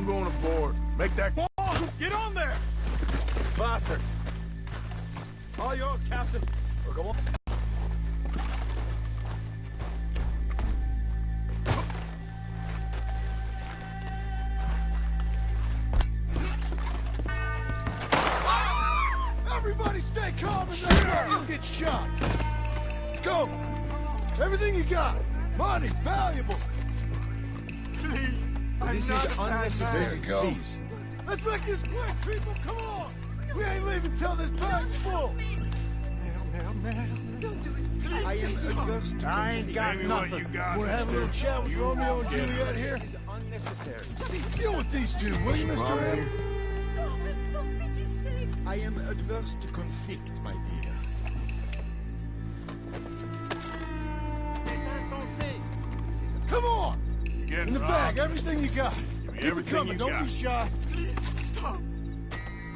I'm going aboard. Make that... Oh, get on there! Bastard. All yours, Captain. We'll go on. Everybody stay calm and let you get shot. Go. Everything you got. Money, valuable. Please. This is unnecessary. There you go. Please. Let's make this quick, people. Come on. We ain't leaving till this bag's full. I am adverse to I ain't got Maybe nothing. what you got, We're having a little chat with Romeo and Juliet here. This is unnecessary. Deal with these two, will you, Mr. M? Stop it, for pity's sake. I am adverse to conflict, my dear. Come on. Getting In the robbed. bag, everything you got. me Keep it everything coming, you don't got. be shy. Stop.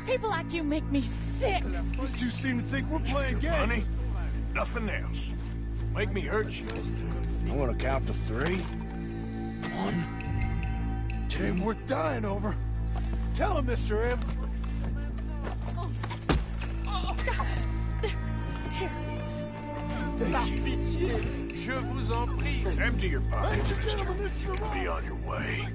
People like you make me sick. These two seem to think we're playing Your games. money, nothing else. Make me hurt you. I'm gonna count to 3. 1, It ain't worth dying over. Tell him, Mr. M. Here. Thank you. Pitié. Je vous en prie. Empty your pockets, Ladies and mister. gentlemen, this is You the can be law. on your way.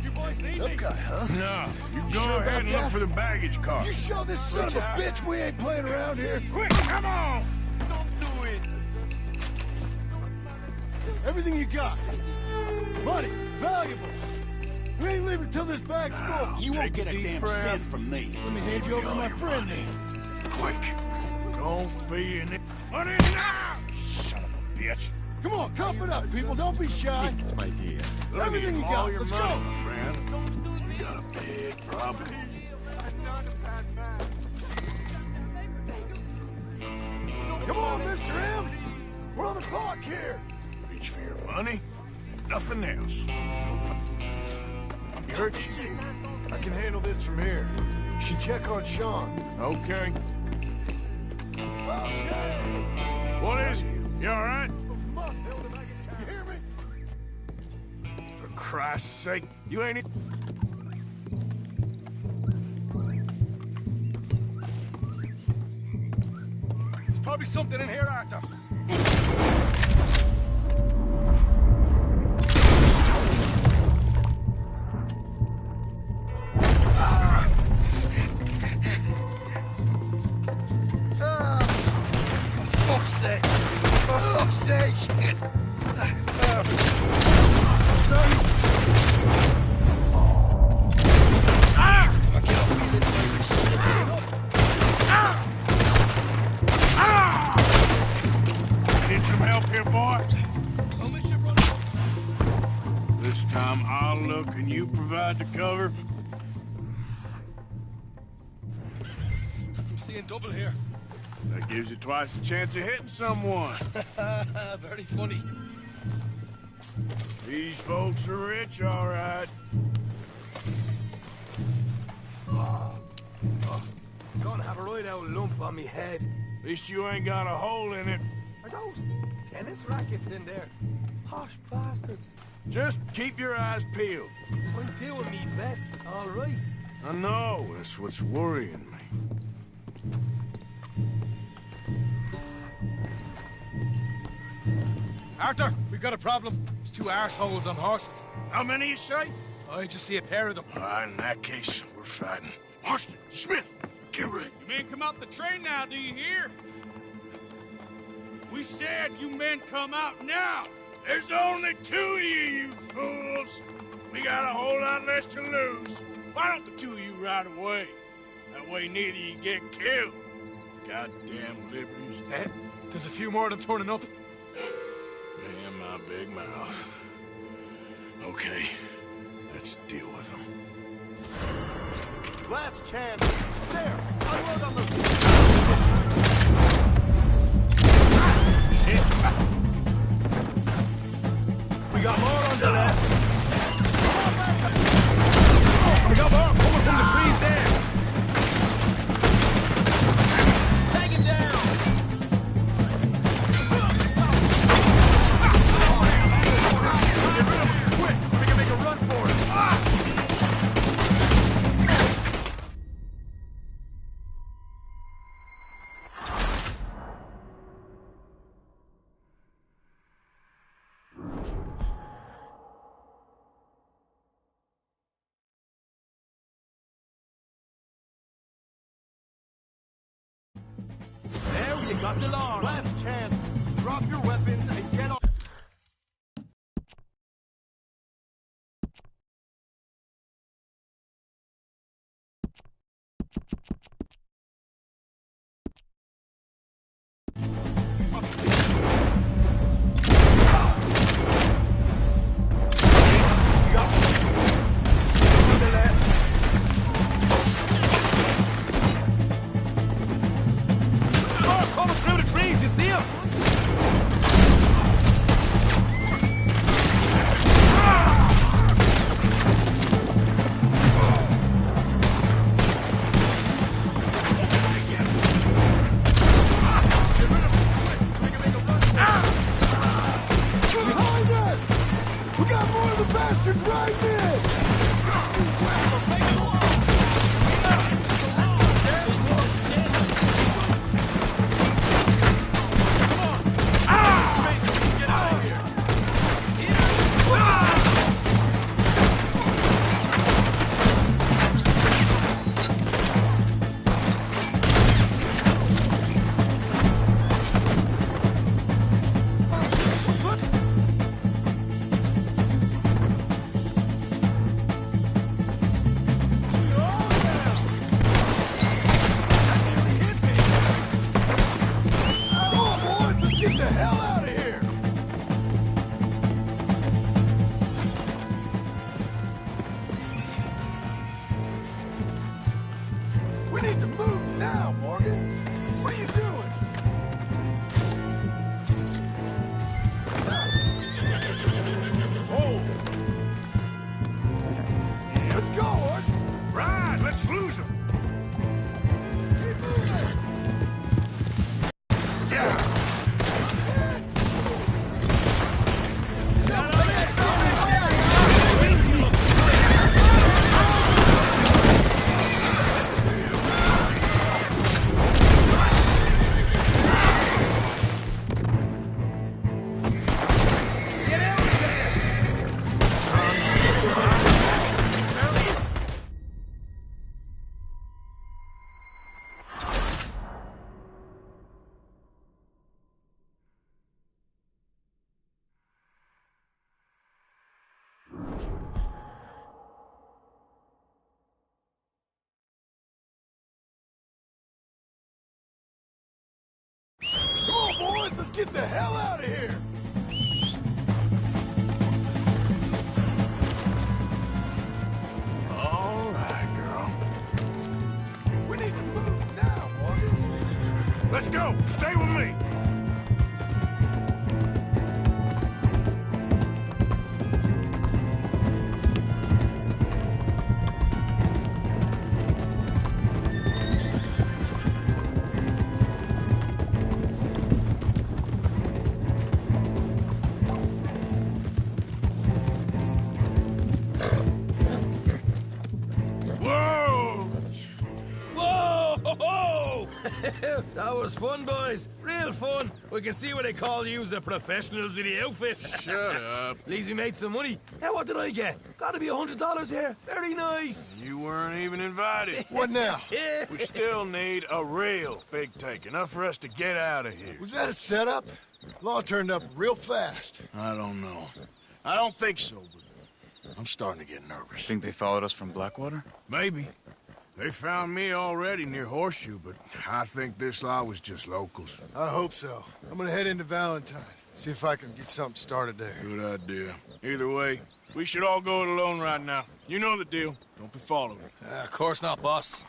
You boys need Tough me. guy, huh? No, you go sure about ahead and look that? for the baggage car. You show this son of a bitch we ain't playing around here. Quick, come on! Don't do it. Everything you got. Money, valuables. We ain't leaving till this bag's full. You won't get a damn cent from me. Let me hand you over to my friend then. Quick. Don't be in it. Money now! Son of a bitch. Come on, cuff it up, people. Don't be shy. My dear. Gonna Everything need you all got. your Let's money, go. my friend. We got a big problem. Come on, Mr. M. We're on the clock here. Reach for your money and nothing else. He hurt you. I can handle this from here. You should check on Sean. Okay. Okay. What is it? You all right? You hear me? For Christ's sake, you ain't... There's probably something in here, Arthur. For fuck's sake! Need some help here, boy? This time I'll look and you provide the cover. I'm seeing double here. That gives you twice the chance of hitting someone. Very funny. These folks are rich, all right. Gonna have a right out lump on me head. At least you ain't got a hole in it. Are those tennis rackets in there? Posh bastards. Just keep your eyes peeled. I'm doing me best, all right. I know, that's what's worrying me. Arthur, we've got a problem. There's 2 arseholes on horses. How many you say? I just see a pair of them. All right, in that case, we're fighting. Marston, Smith, get ready. You men come out the train now, do you hear? We said you men come out now. There's only 2 of you fools. We got a whole lot less to lose. Why don't the 2 of you ride away? That way neither of you get killed. Goddamn liberties. Eh? There's a few more of them turning up. Damn my big mouth. Okay, let's deal with them. Last chance. There. Unload on the... Shit. We got more under there. We got more coming from the trees there. Take him down. Get Drop the law. Last chance. Drop your weapons and get off. Let's get the hell out of here! All right, girl. We need to move now, Morgan. Let's go. Stay with me. That was fun, boys. Real fun. We can see what they call you the professionals in the outfit. Shut up. At least we made some money. Hey, what did I get? Gotta be $100 here. Very nice. You weren't even invited. What now? We still need a real big take. Enough for us to get out of here. Was that a setup? Law turned up real fast. I don't know. I don't think so, but I'm starting to get nervous. Think they followed us from Blackwater? Maybe. They found me already near Horseshoe, but I think this lot was just locals. I hope so. I'm gonna head into Valentine. See if I can get something started there. Good idea. Either way, we should all go it alone right now. You know the deal. Don't be followed. Of course not, boss.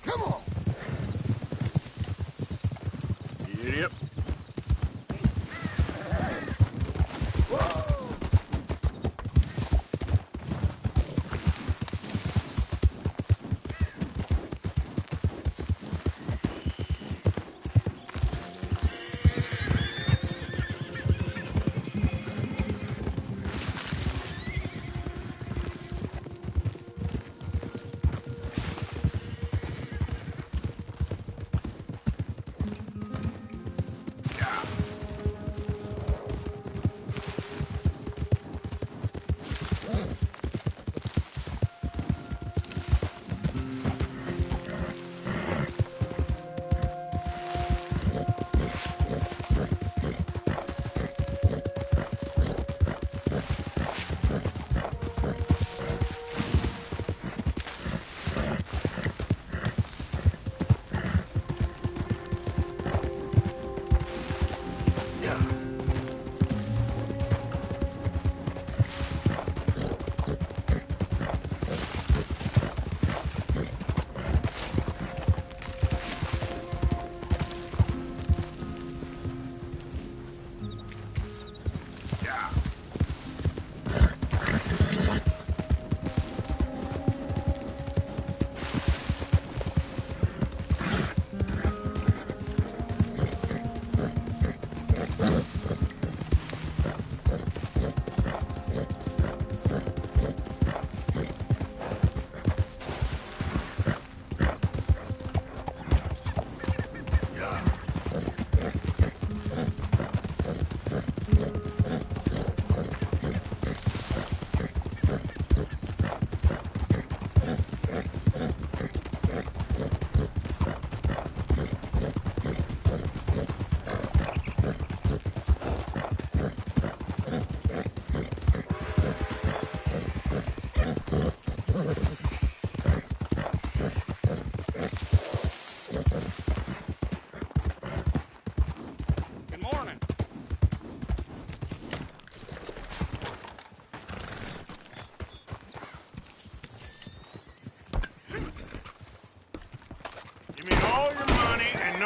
Come on! Yep.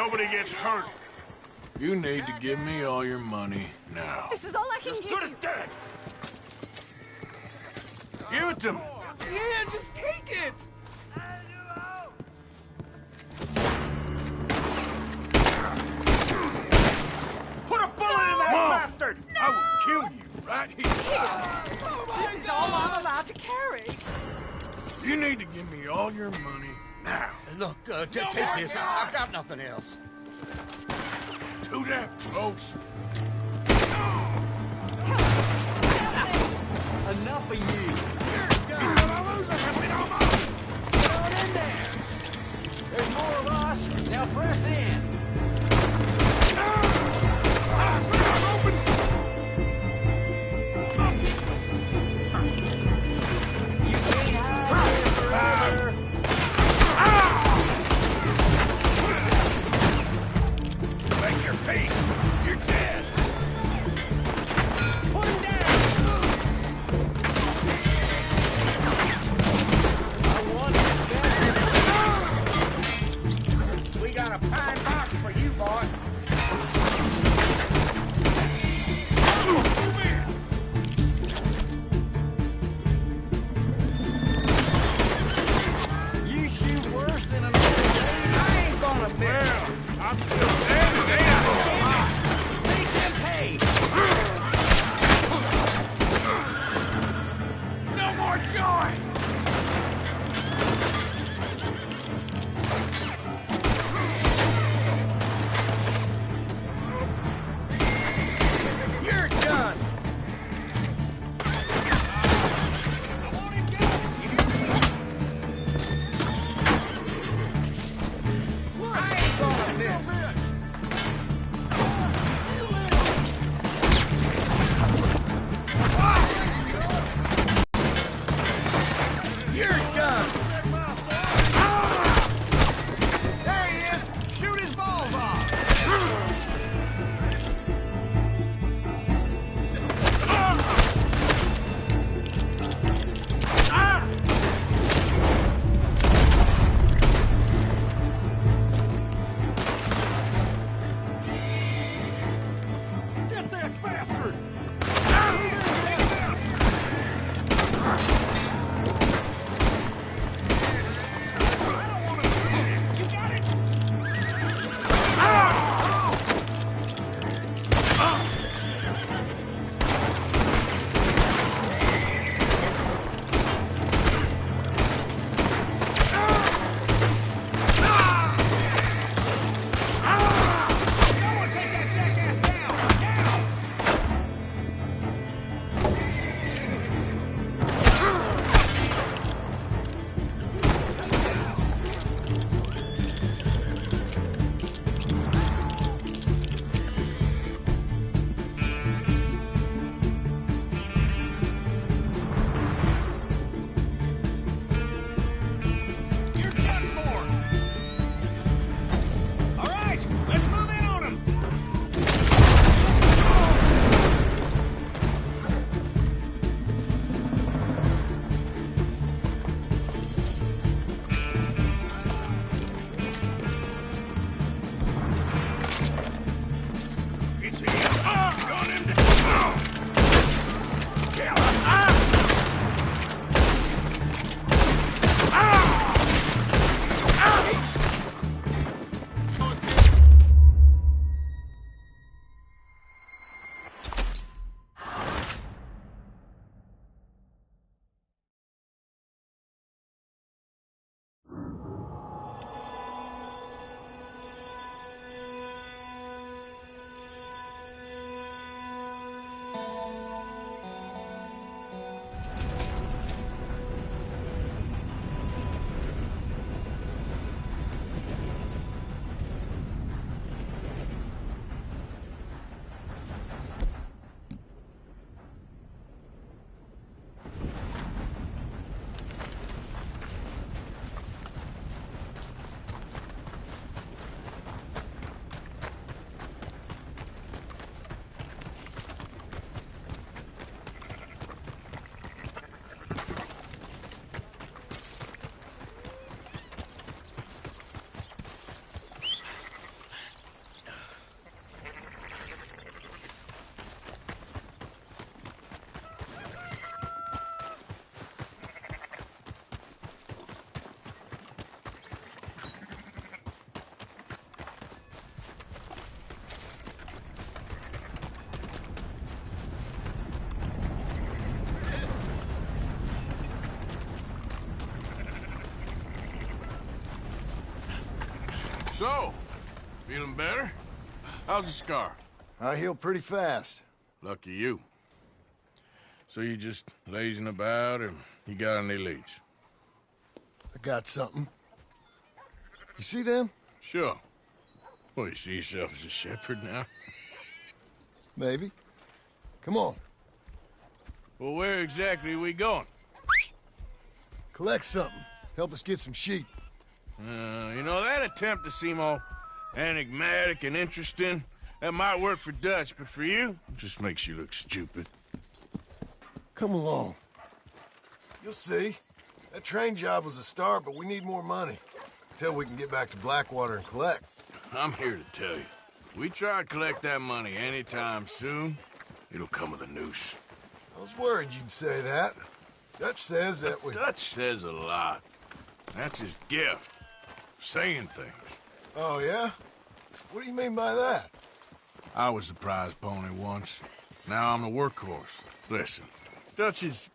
nobody gets hurt. You need to give me all your money now. This is all I can give you. Dead. Give it to me. Yeah, just take it! Put a bullet in that bastard! I will kill you right here. This is all I'm allowed to carry. You need to give me all your money now. Look, take this. I've got nothing else. Too damn close. Enough of you. Get on in there! There's more of us. Now press in. You can't hide here forever. Make your peace. You're dead. Put him down! So, feeling better? How's the scar? I heal pretty fast. Lucky you. So you just lazing about, and you got any leads? I got something. You see them? Sure. Well, you see yourself as a shepherd now? Maybe. Come on. Well, where exactly are we going? Collect something. Help us get some sheep. You know, that attempt to seem all enigmatic and interesting, that might work for Dutch, but for you, it just makes you look stupid. Come along. You'll see. That train job was a start, but we need more money. Until we can get back to Blackwater and collect. I'm here to tell you, we try to collect that money anytime soon, it'll come with a noose. I was worried you'd say that. Dutch says that we... Dutch says a lot. That's his gift. Saying things. Oh, yeah? What do you mean by that? I was the prize pony once. Now I'm the workhorse. Listen, Dutch is...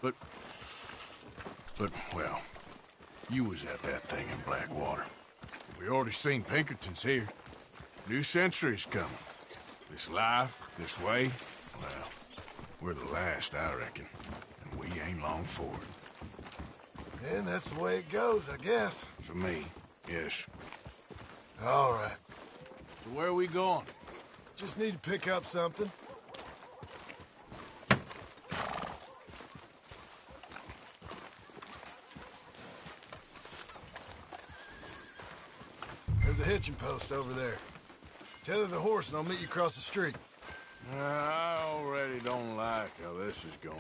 But, well, you was at that thing in Blackwater. We already seen Pinkertons here. New century's coming. This life, this way, well, we're the last, I reckon. And we ain't long for it. And that's the way it goes, I guess. For me, yes. All right. So where are we going? Just need to pick up something. There's a hitching post over there. Tether the horse and I'll meet you across the street. I already don't like how this is going.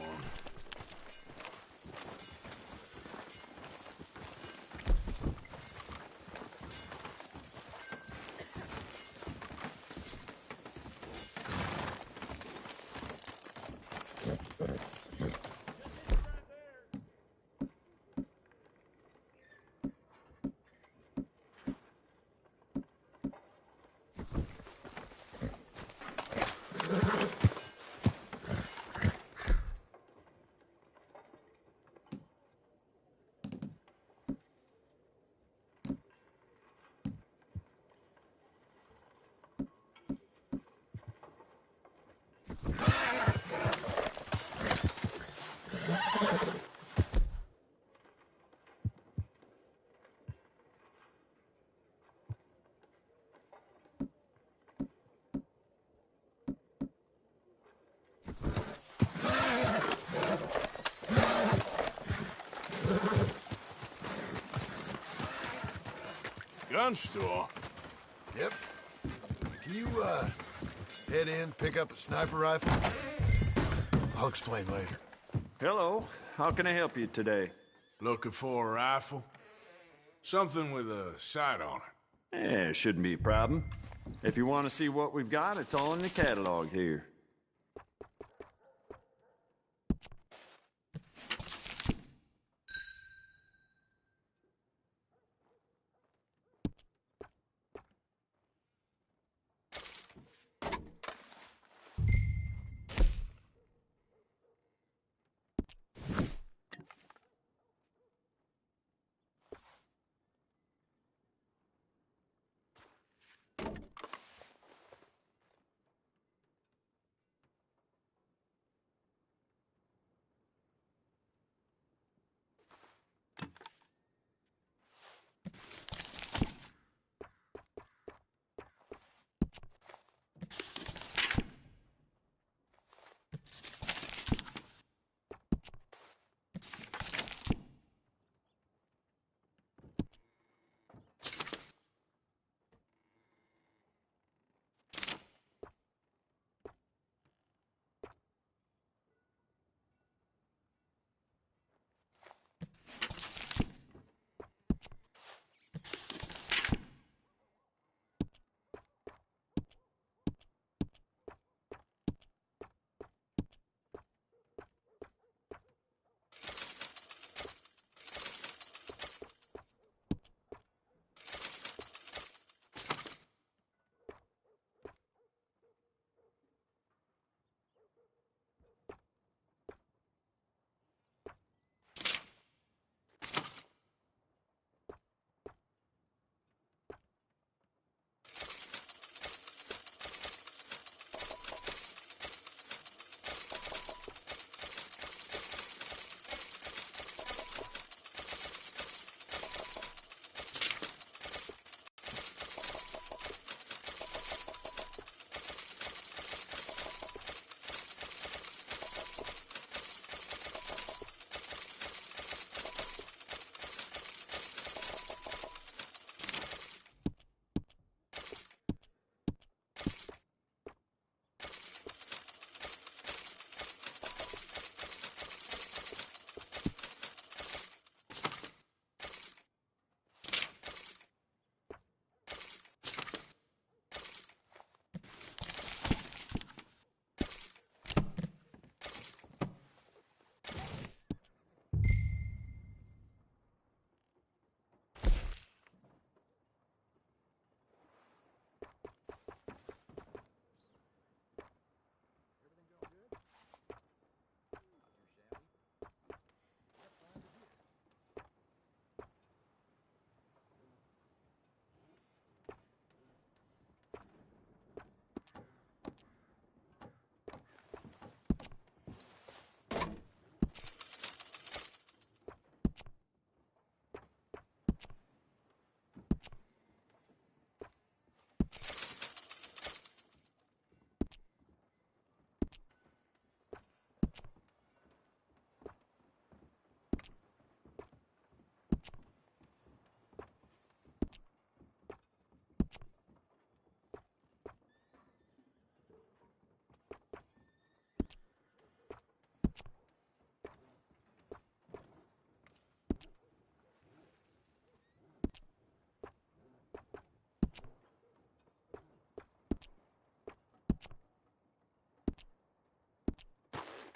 Gun store? Yep. Can you, head in, pick up a sniper rifle? I'll explain later. Hello. How can I help you today? Looking for a rifle? Something with a sight on it. Yeah, shouldn't be a problem. If you want to see what we've got, it's all in the catalog here.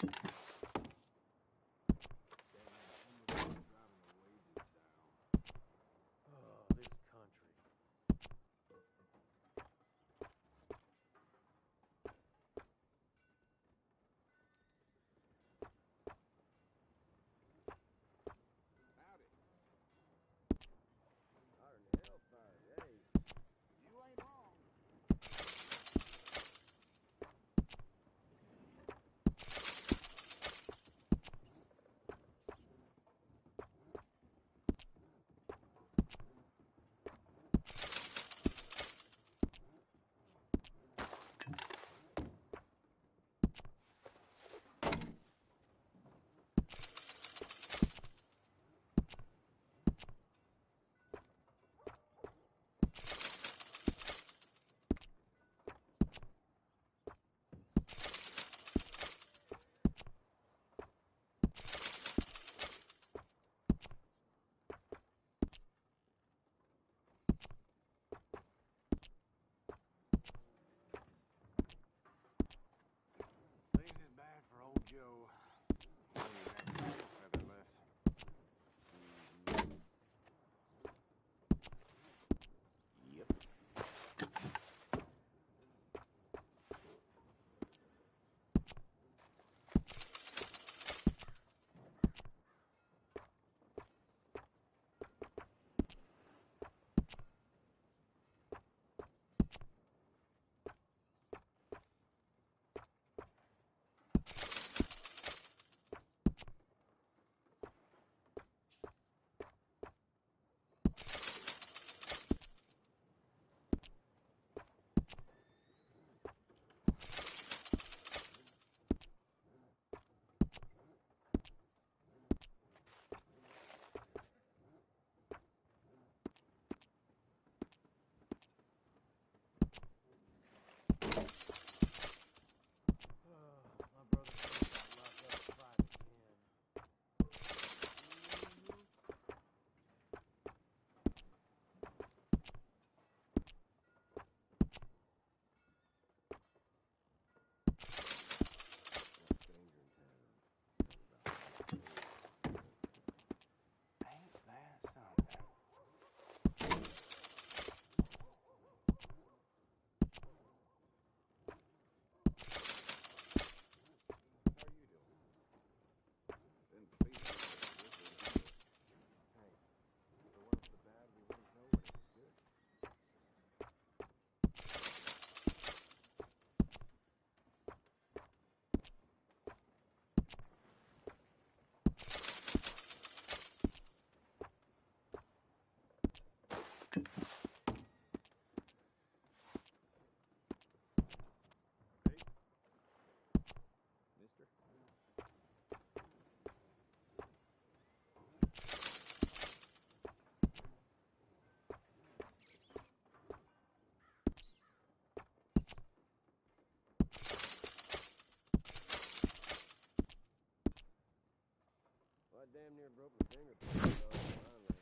Oh, this country. Things is bad for old Joe. Don't even have a feather left. Yep. My brother got locked up in private again. Ain't that something? Well, I damn near broke my finger. Finally.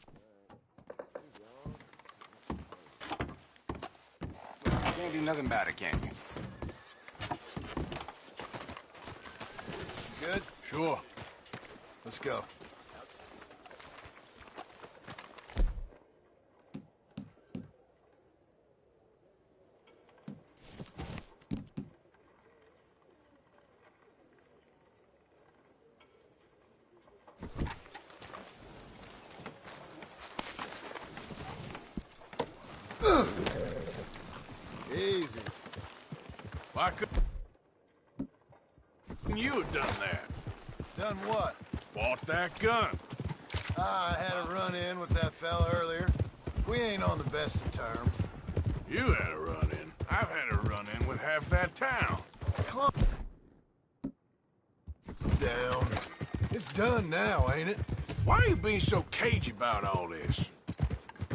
Can't do nothing about it, can you? Good? Sure. Let's go. Easy. Why couldn't you have done that? Done what? Bought that gun. I had a run-in with that fella earlier. We ain't on the best of terms. You had a run-in. I've had a run-in with half that town. Calm down. It's done now, ain't it? Why are you being so cagey about all this?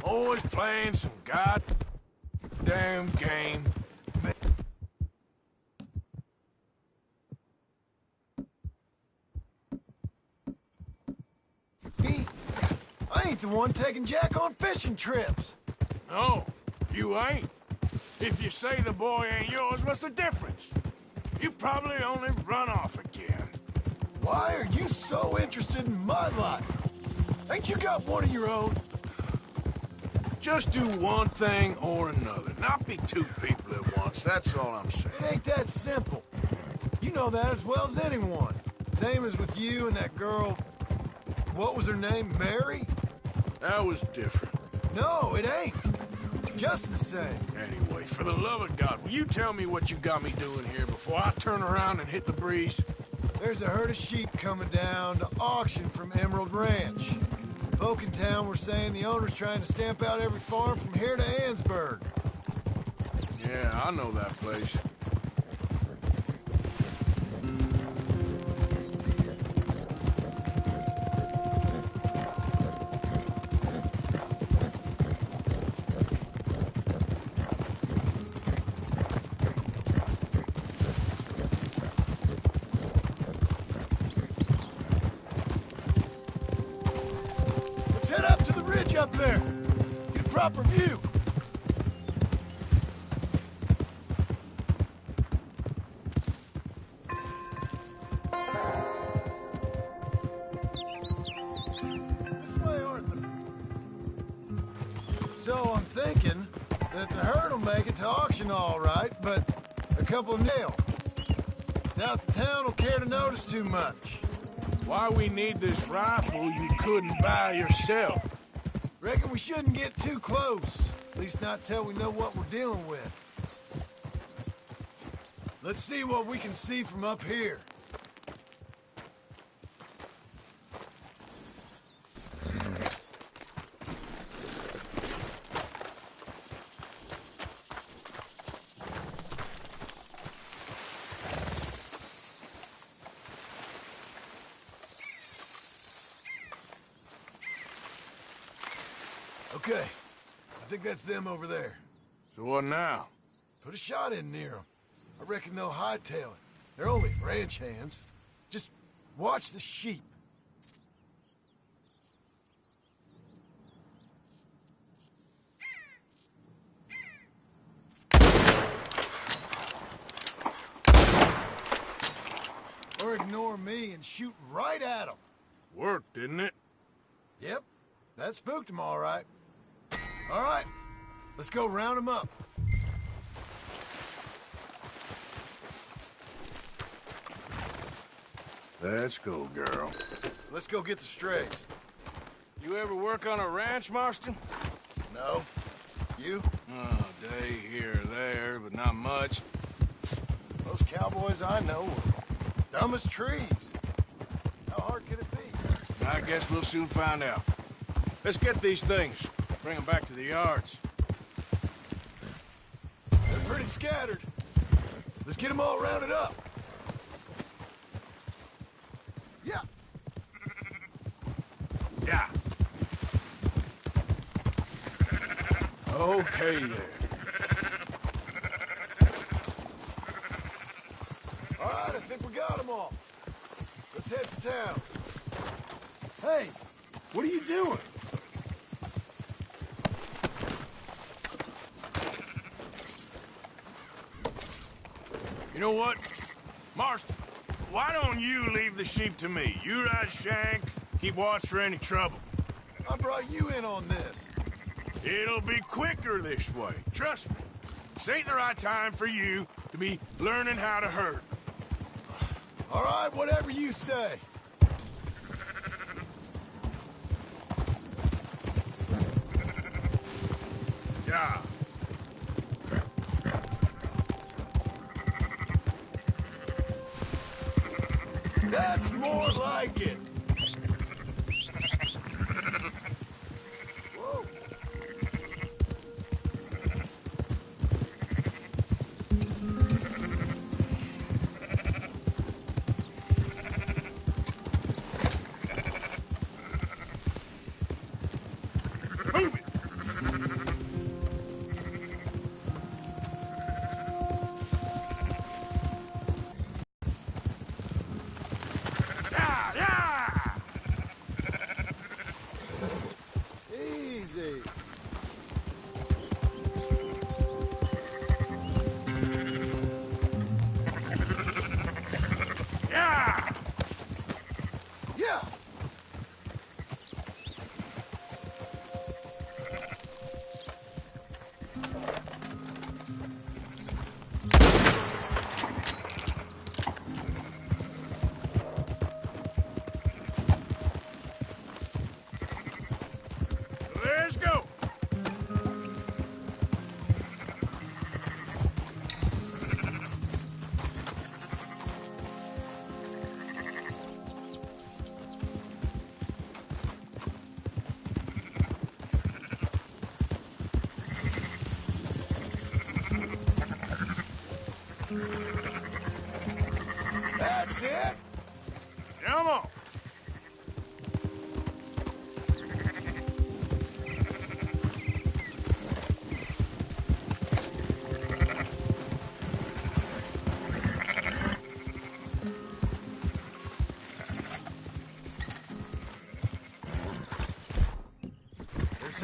Always playing some goddamn game. I ain't the one taking Jack on fishing trips. No, you ain't. If you say the boy ain't yours, what's the difference? You probably only run off again. interested in my life. Ain't you got one of your own? Just do one thing or another. Not be two people at once, that's all I'm saying. It ain't that simple. You know that as well as anyone. Same as with you and that girl... What was her name? Mary? That was different. No, it ain't. Just the same. Anyway, for the love of God, will you tell me what you got me doing here before I turn around and hit the breeze? There's a herd of sheep coming down to auction from Emerald Ranch. Folk in town were saying the owner's trying to stamp out every farm from here to Ansburg. Yeah, I know that place. Let's head up to the ridge up there. Get a proper view. This way, Arthur. So I'm thinking that the herd will make it to auction all right, but a couple of nail. Doubt the town will care to notice too much. Why we need this rifle you couldn't buy yourself? Reckon we shouldn't get too close. At least not till we know what we're dealing with. Let's see what we can see from up here. Okay, I think that's them over there. So what now? Put a shot in near them. I reckon they'll hightail it. They're only ranch hands. Just watch the sheep. Or ignore me and shoot right at them. Worked, didn't it? Yep, that spooked them all right. All right, let's go round them up. Let's go, girl. Let's go get the strays. You ever work on a ranch, Marston? No? You? Oh, day here or there, but not much. Most cowboys I know are dumb as trees. How hard could it be? I guess we'll soon find out. Let's get these things. Bring them back to the yards. They're pretty scattered. Let's get them all rounded up. Yeah. Yeah. Okay, there. All right, I think we got them all. Let's head to town. Hey, what are you doing? You know what? Marston, why don't you leave the sheep to me? You ride Shank, keep watch for any trouble. I brought you in on this. It'll be quicker this way, trust me. This ain't the right time for you to be learning how to herd. All right, whatever you say. Yeah. That's more like it. Whoa. Move it! Yeah, yeah!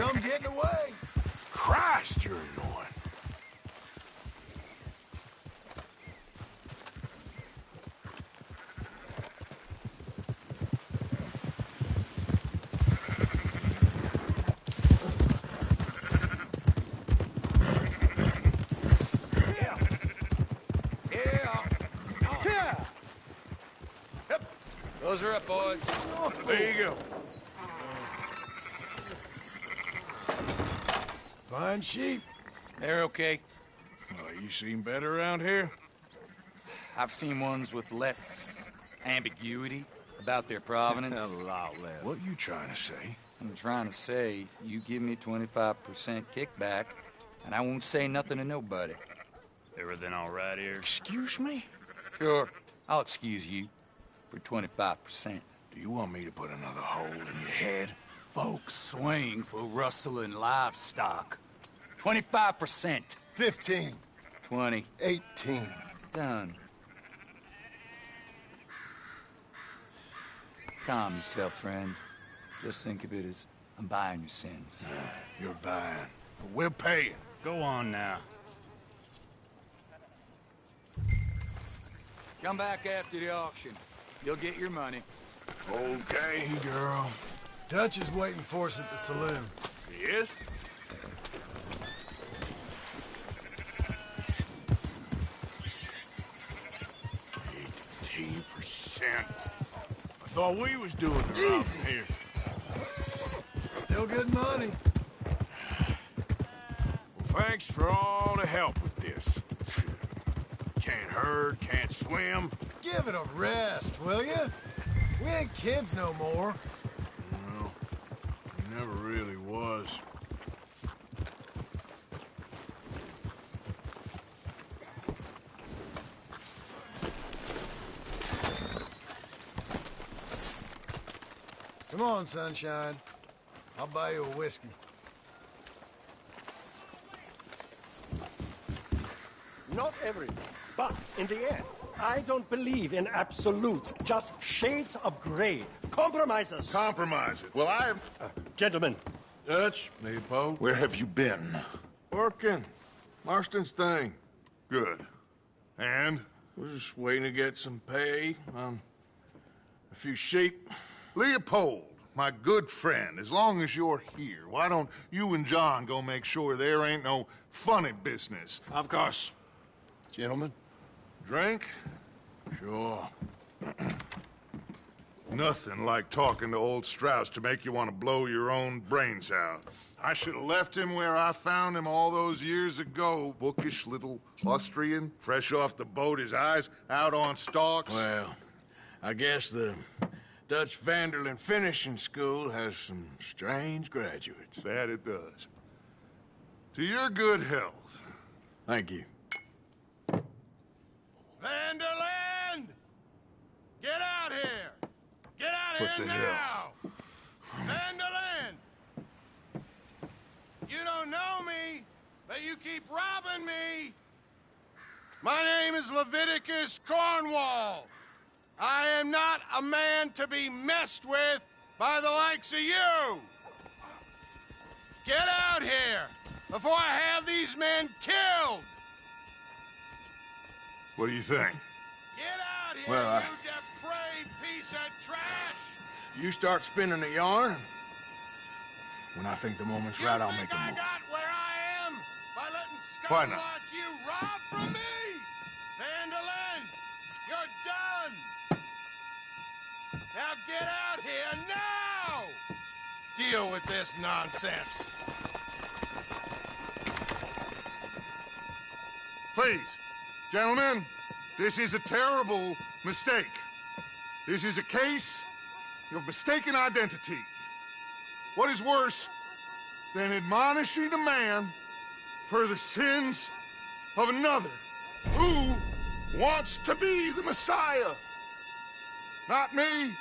Some getting away. Christ, you're annoying. Those are up, boys. There you go. Fine sheep. They're okay. Well, you seem better around here. I've seen ones with less ambiguity about their provenance. A lot less. What you trying to say? I'm trying to say, you give me 25% kickback, and I won't say nothing to nobody. Everything all right here? Excuse me? Sure, I'll excuse you for 25%. Do you want me to put another hole in your head? Folks swing for rustling livestock. 25%. 15. 20. 18. Done. Calm yourself, friend. Just think of it as I'm buying your sins. You're buying. But we're paying. Go on now. Come back after the auction. You'll get your money. Okay, girl. Dutch is waiting for us at the saloon. He is? I thought we was doing the robbing here. Still good money. Well, thanks for all the help with this. Can't herd, can't swim. Give it a rest, will you? We ain't kids no more. No, he never really was. Come on, sunshine. I'll buy you a whiskey. Not everything, but in the end, I don't believe in absolutes, just shades of gray. Compromises. Compromise it. Well, Gentlemen. Dutch, Leopold. Where have you been? Working. Marston's thing. Good. And? We're just waiting to get some pay on a few sheep. Leopold, my good friend, as long as you're here, why don't you and John go make sure there ain't no funny business? Of course. Gentlemen. Drink? Sure. Nothing like talking to old Strauss to make you want to blow your own brains out. I should have left him where I found him all those years ago. Bookish little Austrian, fresh off the boat, his eyes out on stalks. Well, I guess the Dutch Vanderlyn Finishing School has some strange graduates. That it does. To your good health. Thank you. Vanderlyn! Get out here! Get out What here the now! hell? Vanderlyn! You don't know me, but you keep robbing me! My name is Leviticus Cornwall. I am not a man to be messed with by the likes of you! Get out here before I have these men killed! What do you think? Get out here, Well, you depraved piece of trash! You start spinning the yarn. When I think the moment's right, I'll make a I move. got where I am by letting Why not? like you rob from me? Vanderlyn, you're done! Now get out here now! Deal with this nonsense. Please, gentlemen, this is a terrible mistake. This is a case of mistaken identity. What is worse than admonishing a man for the sins of another who wants to be the Messiah? Not me,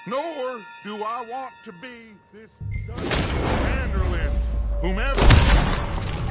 nor do I want to be this Vanderlyn, whomever.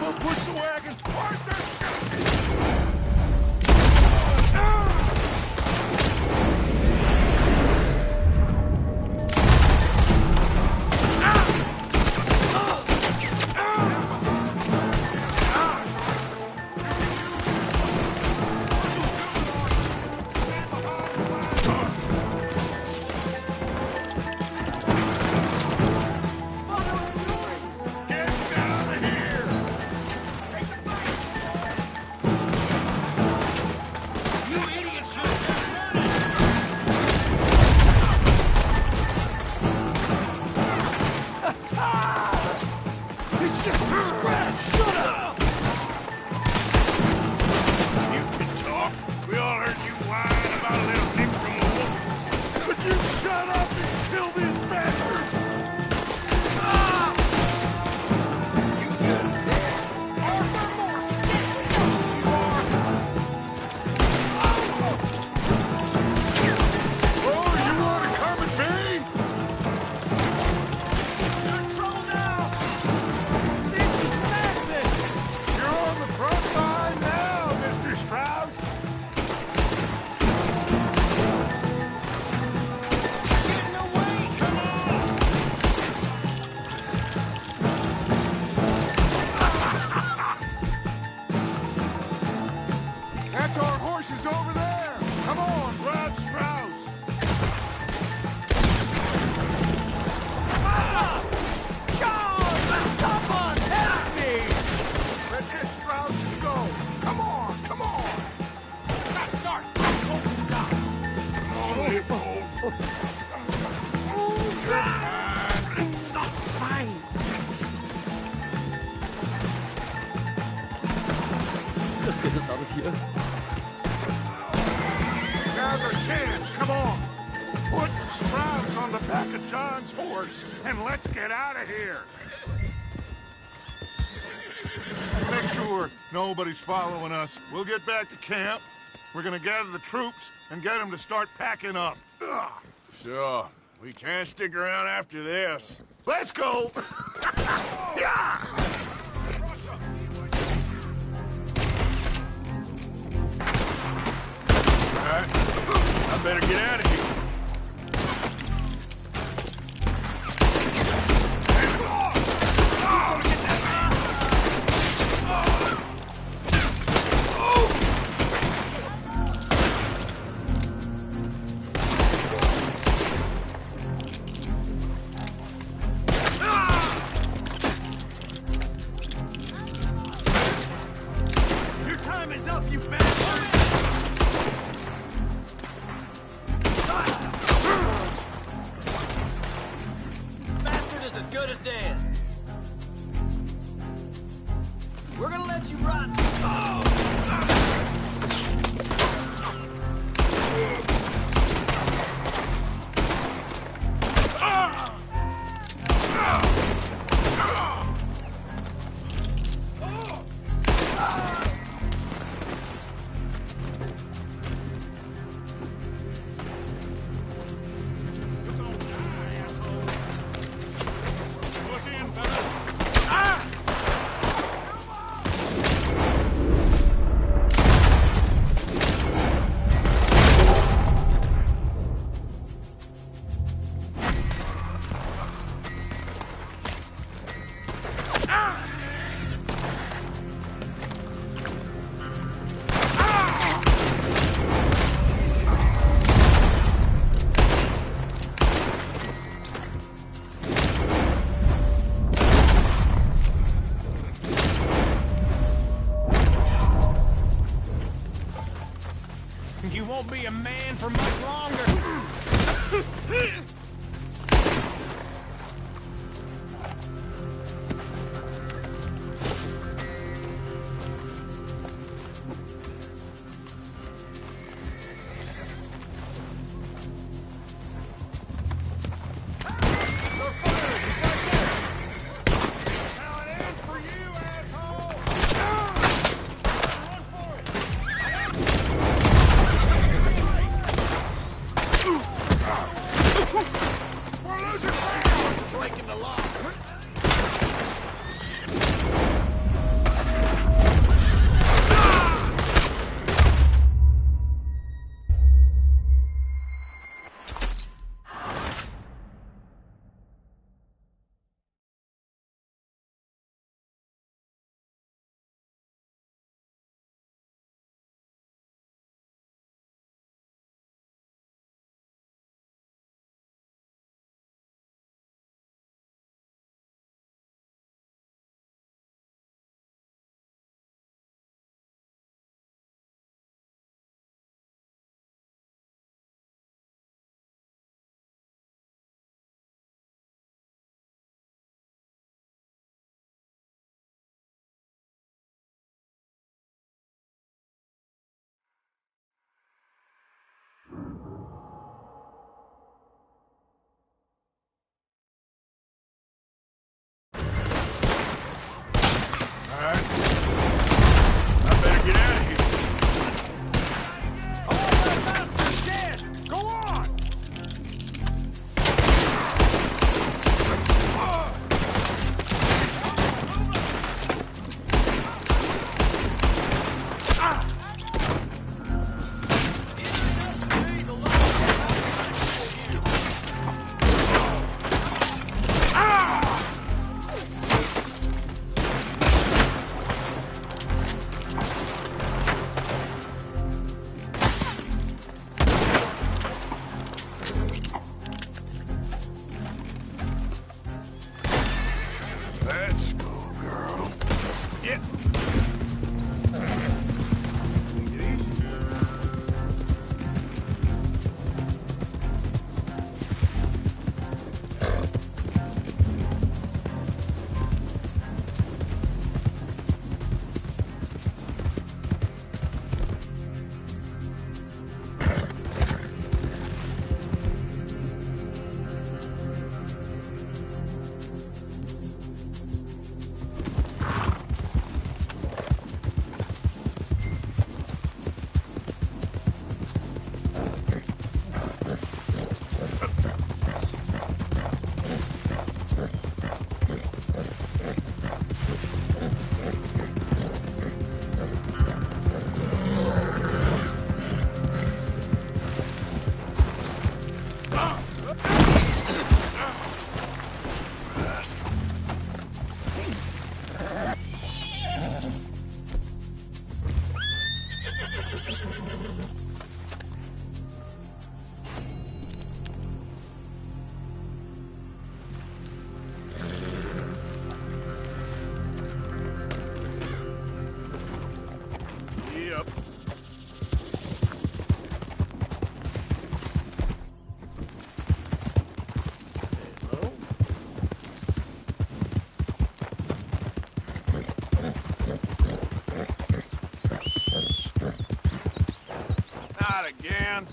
We'll push the wagon. Arthur! That's our horses over there! Come on, Brad Strauss! John! Someone help me! Let this Strauss go! Come on, come on! Let's start! Don't stop! Come on, Leopold! Fine! Let's get this out of here. Now's our chance, come on! Put Strauss on the back of John's horse, and let's get out of here! Make sure nobody's following us. We'll get back to camp. We're gonna gather the troops and get them to start packing up. Ugh. Sure. We can't stick around after this. Let's go! Yeah! All right. I better get out of here. Your time is up, you bastard! Bastard is as good as dead. We're gonna let you rot. Push in, fellas. You won't be a man for much longer. Woo! again.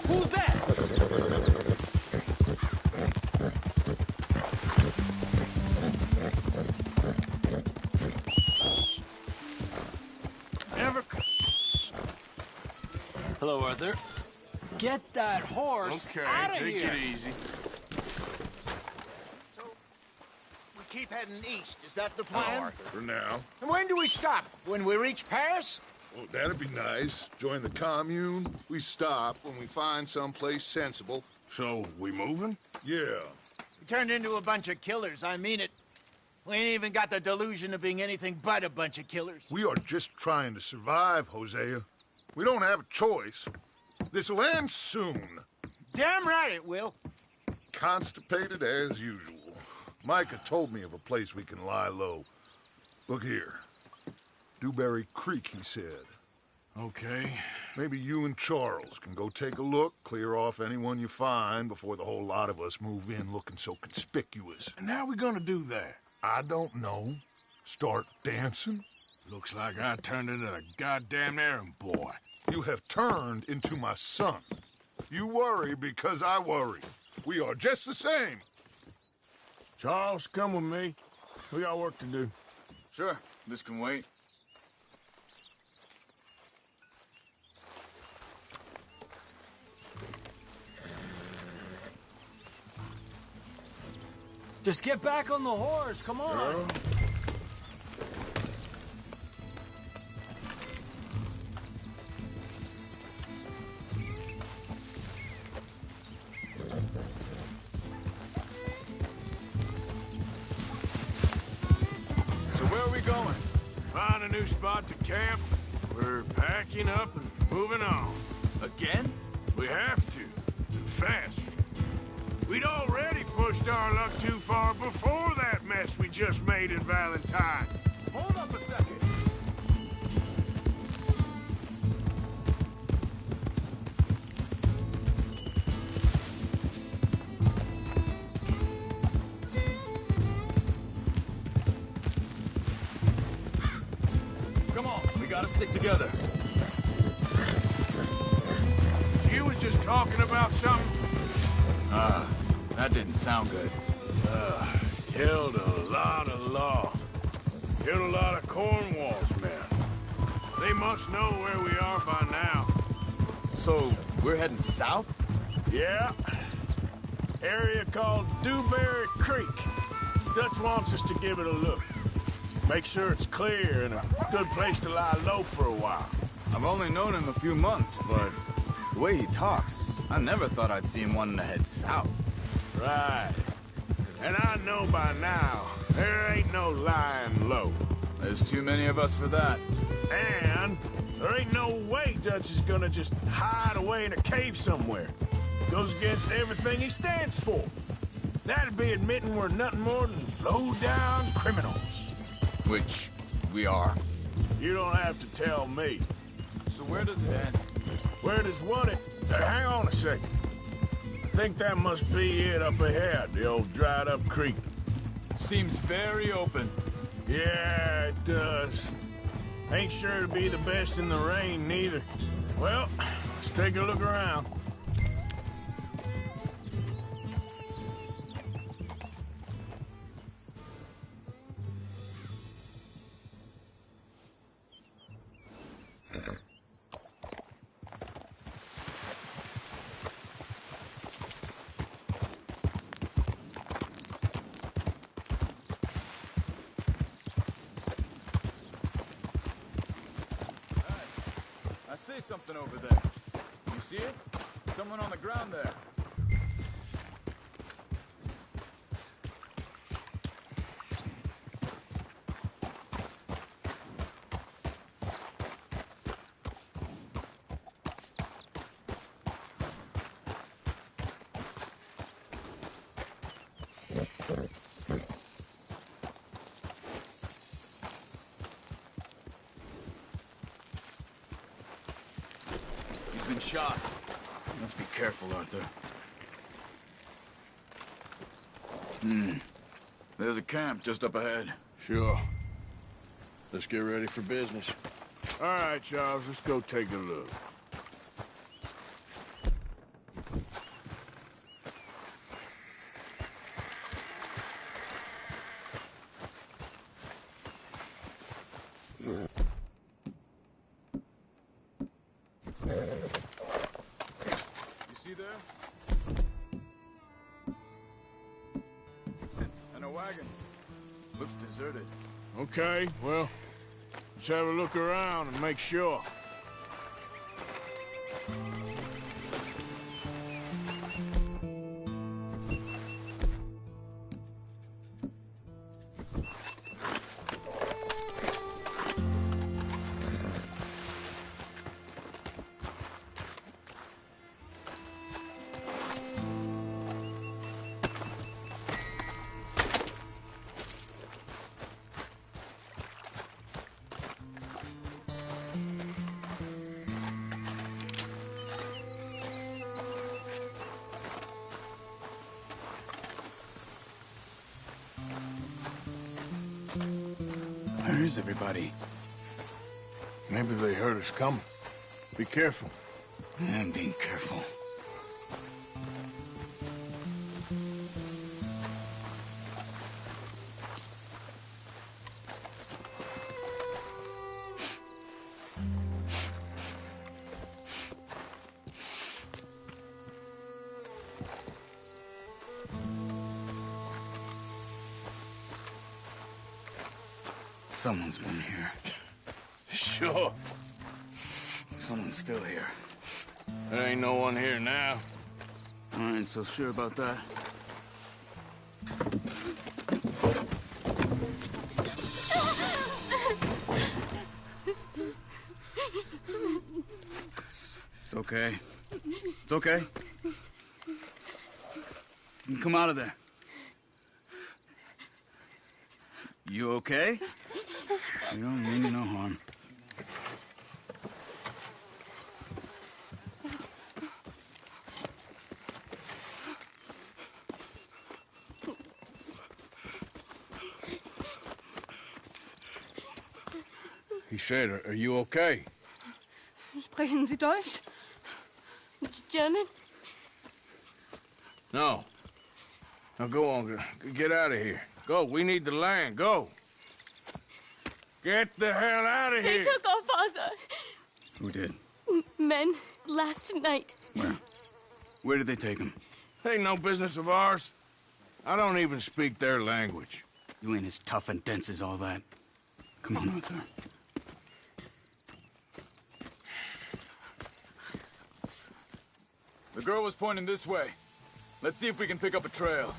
Who's that? Never. Hello, Arthur. Get that horse out of here. Take it easy. So, we keep heading east. Is that the plan? For now. And when do we stop? When we reach Paris? Well, that'd be nice. Join the commune. We stop when we find someplace sensible. So, we moving? Yeah. We turned into a bunch of killers. I mean it. We ain't even got the delusion of being anything but a bunch of killers. We are just trying to survive, Hosea. We don't have a choice. This'll end soon. Damn right it will. Constipated as usual. Micah told me of a place we can lie low. Look here. Dewberry Creek, he said. Okay. Maybe you and Charles can go take a look, clear off anyone you find before the whole lot of us move in looking so conspicuous. And how we gonna do that? I don't know. Start dancing? Looks like I turned into a goddamn errand boy. You have turned into my son. You worry because I worry. We are just the same. Charles, come with me. We got work to do. Sure, this can wait. Just get back on the horse, come on. So where are we going? Find a new spot to camp. We're packing up and moving on. Again? We have to. And fast. We'd already pushed our luck too far before that mess we just made in Valentine. Hold up a second. Come on, we gotta stick together. So you was just talking about something? That didn't sound good. Killed a lot of law. Killed a lot of Cornwall's men. They must know where we are by now. So, we're heading south? Yeah. Area called Dewberry Creek. Dutch wants us to give it a look. Make sure it's clear and a good place to lie low for a while. I've only known him a few months, but the way he talks, I never thought I'd see him wanting to head south. Right. And I know by now, there ain't no lying low. There's too many of us for that. And there ain't no way Dutch is gonna just hide away in a cave somewhere. Goes against everything he stands for. That'd be admitting we're nothing more than low-down criminals. Which we are. You don't have to tell me. So where does it end? Where does what it... hang on a second. I think that must be it up ahead, the old dried-up creek. Seems very open. Yeah, it does. Ain't sure to be the best in the rain, neither. Well, let's take a look around. I see something over there. You see it? Someone on the ground there. been shot. Let's be careful, Arthur. There's a camp just up ahead. Sure. Let's get ready for business. All right, Charles, let's go take a look. You see there? And a wagon. Looks deserted. Okay, well, let's have a look around and make sure. Where is everybody? Maybe they heard us coming. Be careful. I'm being careful. Someone's been here. Sure. Someone's still here. There ain't no one here now. I ain't so sure about that. It's okay. It's okay. You can come out of there. You okay? You don't mean you no harm. He said, are you okay? Sprechen Sie Deutsch? German? No. Now go on, get out of here. Go, we need the land, go. Get the hell out of They here. took our father. Who did? Men last night. Where? Where did they take him? Ain't no business of ours. I don't even speak their language. You ain't as tough and dense as all that. Come on, Arthur. The girl was pointing this way. Let's see if we can pick up a trail.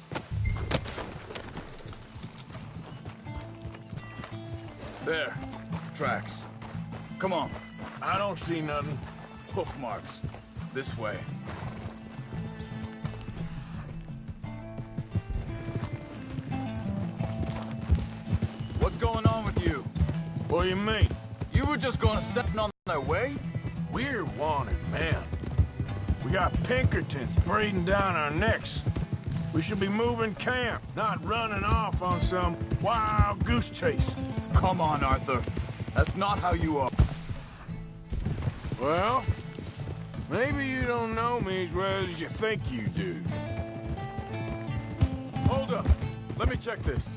There. Tracks. Come on. I don't see nothing. Hoof marks. This way. What's going on with you? What do you mean? You were just going to set on their way? We're wanted, man. We got Pinkertons breathing down our necks. We should be moving camp, not running off on some wild goose chase. Come on, Arthur. That's not how you are. Well, maybe you don't know me as well as you think you do. Hold up. Let me check this.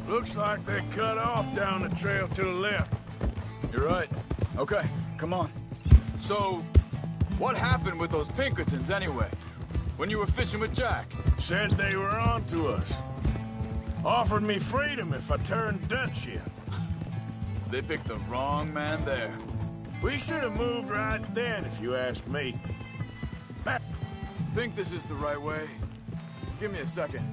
Looks like they cut off down the trail to the left. You're right. Okay, come on. So, what happened with those Pinkertons anyway? When you were fishing with Jack? Said they were on to us. Offered me freedom if I turned Dutch in. They picked the wrong man there. We should have moved right then, if you ask me. Think this is the right way? Give me a second.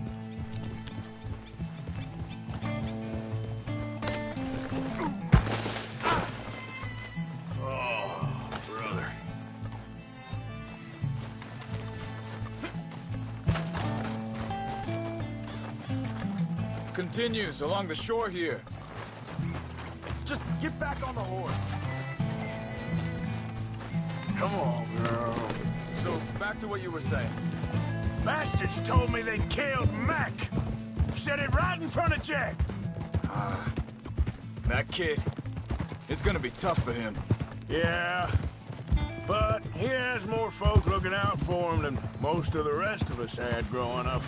Oh, brother. continues along the shore here. Just get back on the horse. Come on, girl. So, back to what you were saying. Bastards told me they killed Mac. Said it right in front of Jack. That kid, it's gonna be tough for him. Yeah, but he has more folk looking out for him than most of the rest of us had growing up.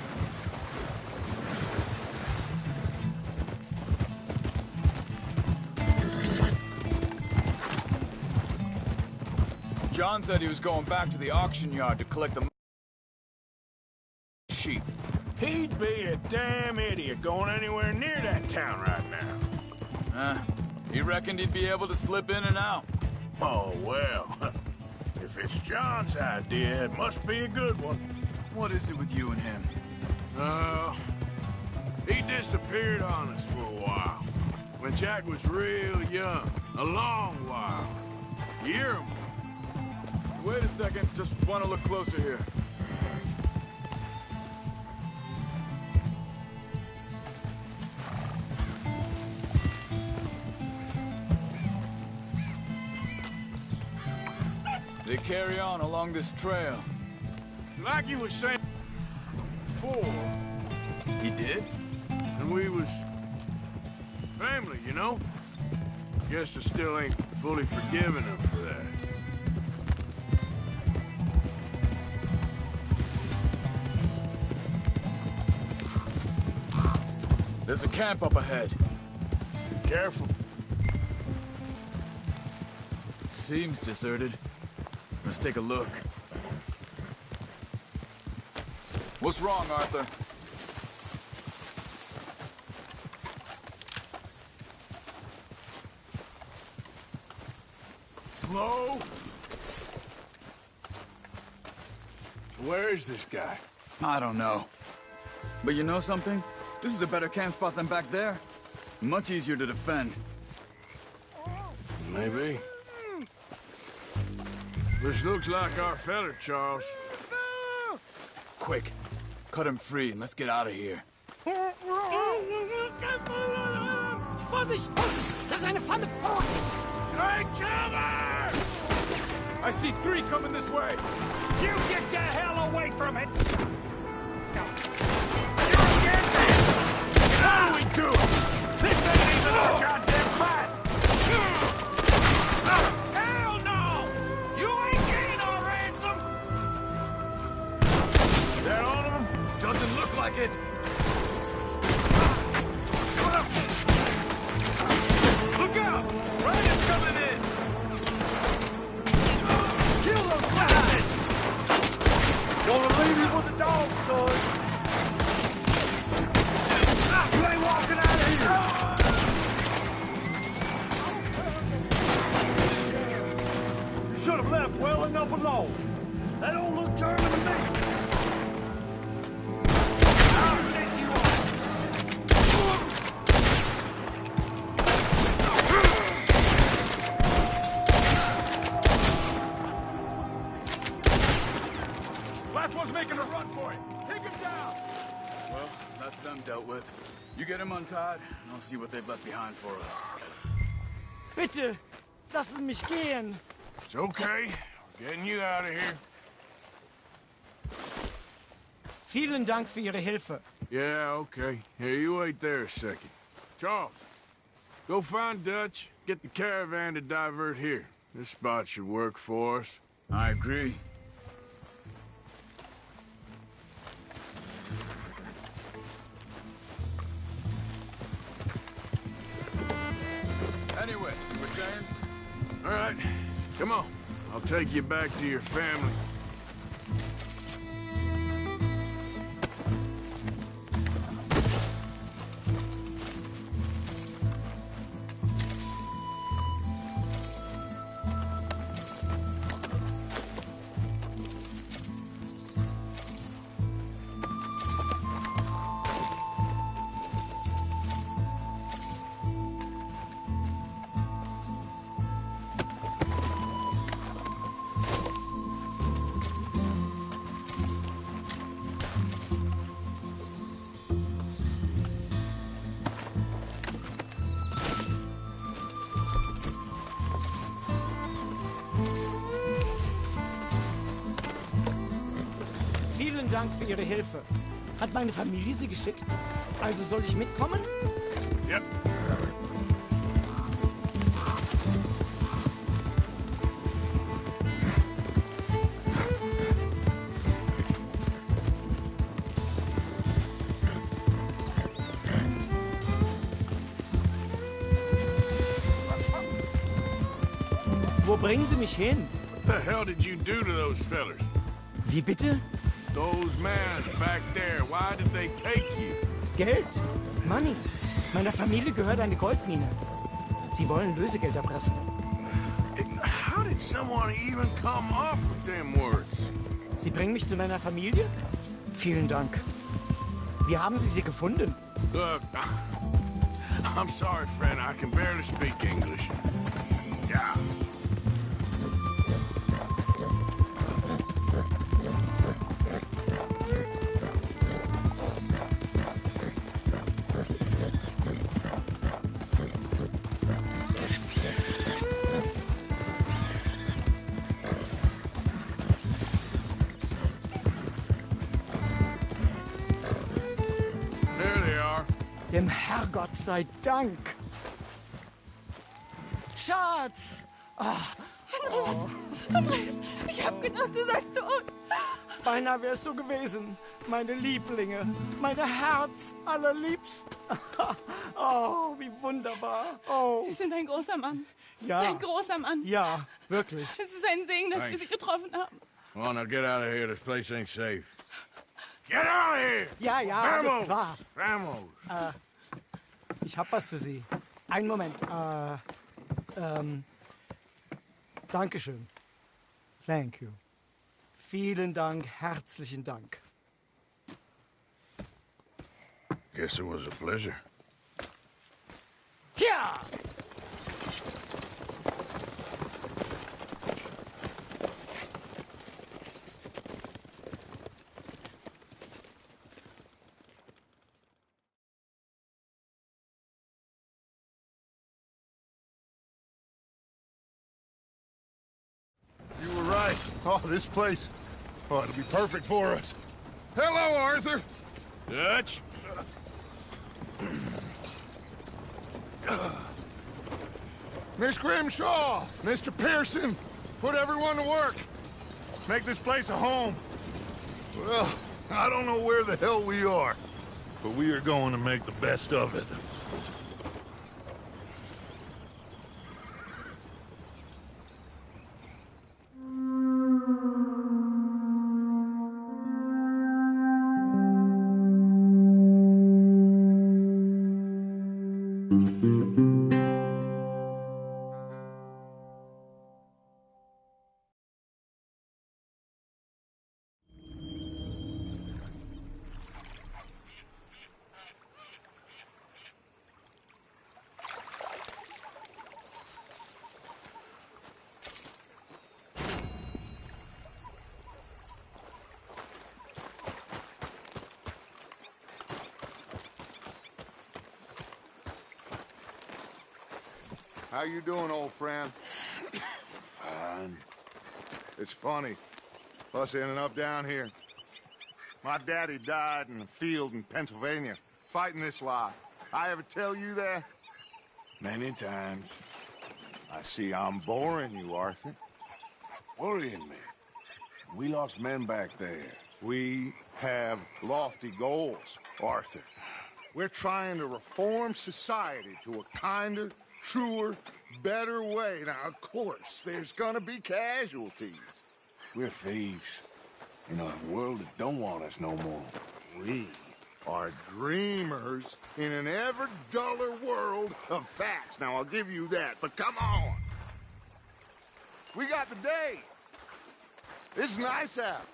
John said he was going back to the auction yard to collect the sheep. He'd be a damn idiot going anywhere near that town right now. He reckoned he'd be able to slip in and out. Oh, well. If it's John's idea, it must be a good one. What is it with you and him? He disappeared on us for a while. When Jack was real young. A long while. Year or more. Wait a second, just want to look closer here. They carry on along this trail. Like you was saying before. He did? And we was family, you know? Guess I still ain't fully forgiven him for that. There's a camp up ahead. Careful. Seems deserted. Let's take a look. What's wrong, Arthur? Slow. Where is this guy? I don't know. But you know something? This is a better camp spot than back there. Much easier to defend. Maybe. This looks like our fella, Charles. Quick, cut him free and let's get out of here. Vorsicht! Vorsicht! Das ist eine Pfanne! Vorsicht! Take cover! I see 3 coming this way! You get the hell away from it! How do we do it? This ain't even our goddamn fight! Hell no! You ain't getting our ransom! That all of them? Doesn't look like it! Look out! Ryan's coming in! Kill those savages! Gonna leave you with the dogs, son. You ain't walking out of here. You should have left well enough alone. That don't look German to me. I'll let you off! Last one's making a run for it! Take him down! Well, that's them dealt with. You get him untied, and I'll see what they've left behind for us. Bitte, lassen mich gehen. It's okay. We're getting you out of here. Vielen Dank für Ihre Hilfe. Yeah, okay. Here, you wait there a second. Charles, go find Dutch. Get the caravan to divert here. This spot should work for us. I agree. Anyway, we're saying? All right, come on. I'll take you back to your family. Dank für Ihre Hilfe. Hat meine Familie Sie geschickt? Also soll ich mitkommen? Yep. Wo bringen Sie mich hin? What the hell did you do to those fellers? Wie bitte? Those men back there, why did they take you? Geld. Money. Meiner Familie gehört eine Goldmine. Sie wollen Lösegeld erpressen. How did someone even come up with them words? Sie bringen mich zu meiner Familie? Vielen Dank. Wie haben Sie sie gefunden? Look, I'm sorry, friend. I can barely speak English. Yeah. Dem Herrgott sei Dank. Schatz! Andreas, ich hab gedacht, du seist tot. Beinahe wärst du gewesen. Meine Lieblinge, meine Herz allerliebsten. Oh, wie wunderbar. Oh. Sie sind ein großer Mann. Ja. Ein großer Mann. Ja, wirklich. Es ist ein Segen, dass wir Sie getroffen haben. Come on, now get out of here. This place ain't safe. Get out of here! Ja, ja, Vamos! alles klar. Vamos! Ich hab was für Sie. Einen Moment. Dankeschön. Thank you. Vielen Dank, herzlichen Dank. Guess it was a pleasure. Ja! You were right. Oh, this place. Oh, it'll be perfect for us. Hello, Arthur. Dutch? Miss Grimshaw, Mr. Pearson, put everyone to work. Make this place a home. Well, I don't know where the hell we are, but we are going to make the best of it. How you doing, old friend? Fine. It's funny, us ending up down here. My daddy died in the field in Pennsylvania, fighting this lot. I ever tell you that? Many times. I see I'm boring you, Arthur. Worrying me. We lost men back there. We have lofty goals, Arthur. We're trying to reform society to a kinder, truer, better way. Now, of course, there's gonna be casualties. We're thieves. In a world that don't want us no more. We are dreamers in an ever duller world of facts. Now, I'll give you that, but come on. We got the day. It's nice out.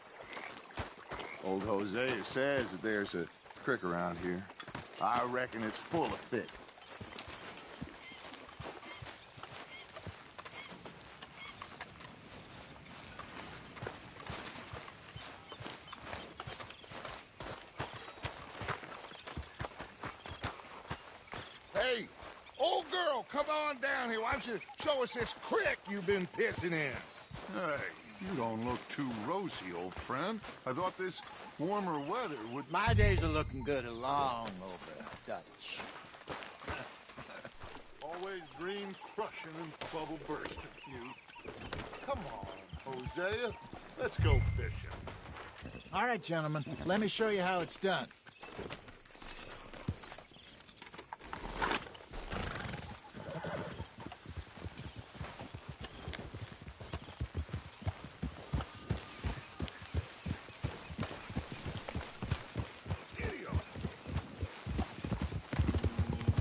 Old Hosea says that there's a creek around here. I reckon it's full of fish. Hey, old girl, come on down here. Why don't you show us this creek you've been pissing in? Hey, You don't look too rosy, old friend. I thought this warmer weather would... My days are looking good along over Dutch. Always green crushing and bubble bursting, you. Come on, Hosea. Let's go fishing. All right, gentlemen. Let me show you how it's done.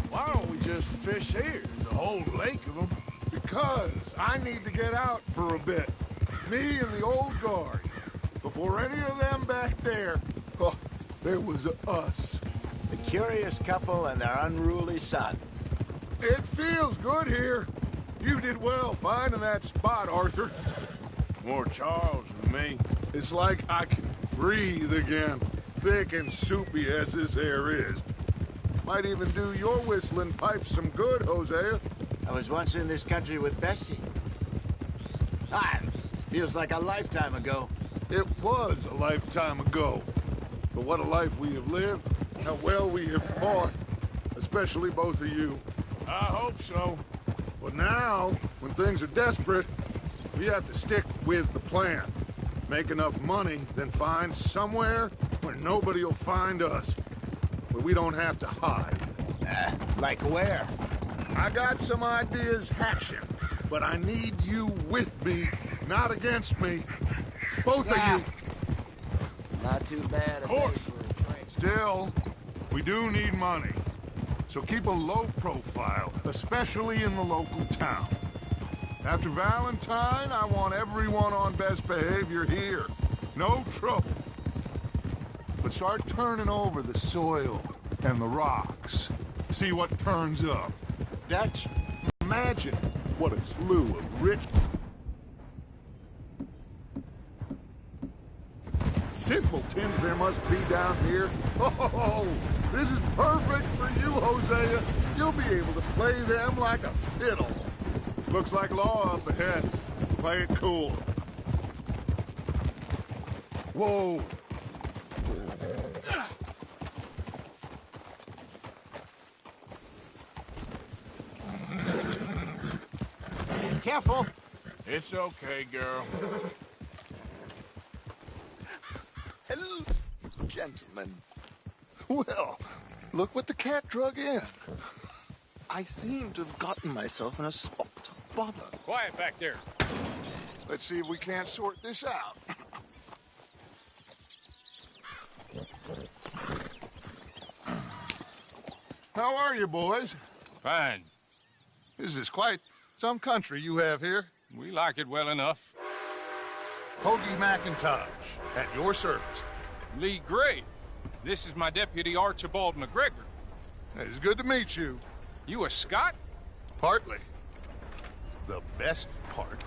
Why don't we just fish here? There's a whole lake of them. Because I need to get out for a bit. Me and the old guard. Before any of them back there, oh, there was us. The curious couple and their unruly son. It feels good here. You did well finding that spot, Arthur. More Charles than me. It's like I can breathe again, thick and soupy as this air is. Might even do your whistling pipes some good, Hosea. I was once in this country with Bessie. Ah, feels like a lifetime ago. It was a lifetime ago. But what a life we have lived, how well we have fought, especially both of you. I hope so. But now, when things are desperate, we have to stick with the plan. Make enough money, then find somewhere where nobody will find us. Where we don't have to hide. Like where? I got some ideas hatching, but I need you with me, not against me. Both of you. Not too bad. Of course. Still, we do need money. So keep a low profile, especially in the local town. After Valentine, I want everyone on best behavior here. No trouble. But start turning over the soil and the rocks. See what turns up. Dutch? Imagine what a slew of rich... simpletons there must be down here. Oh, this is perfect for you, Hosea. You'll be able to play them like a fiddle. Looks like law up ahead. Play it cool. Whoa. Careful. It's okay, girl. Hello, gentlemen. Well, look what the cat drug in. I seem to have gotten myself in a spot of bother. Quiet back there. Let's see if we can't sort this out. How are you, boys? Fine. This is quite some country you have here. We like it well enough. Hoagie McIntosh, at your service. Lee Gray. This is my deputy, Archibald McGregor. It's good to meet you. You a Scot? Partly. The best part.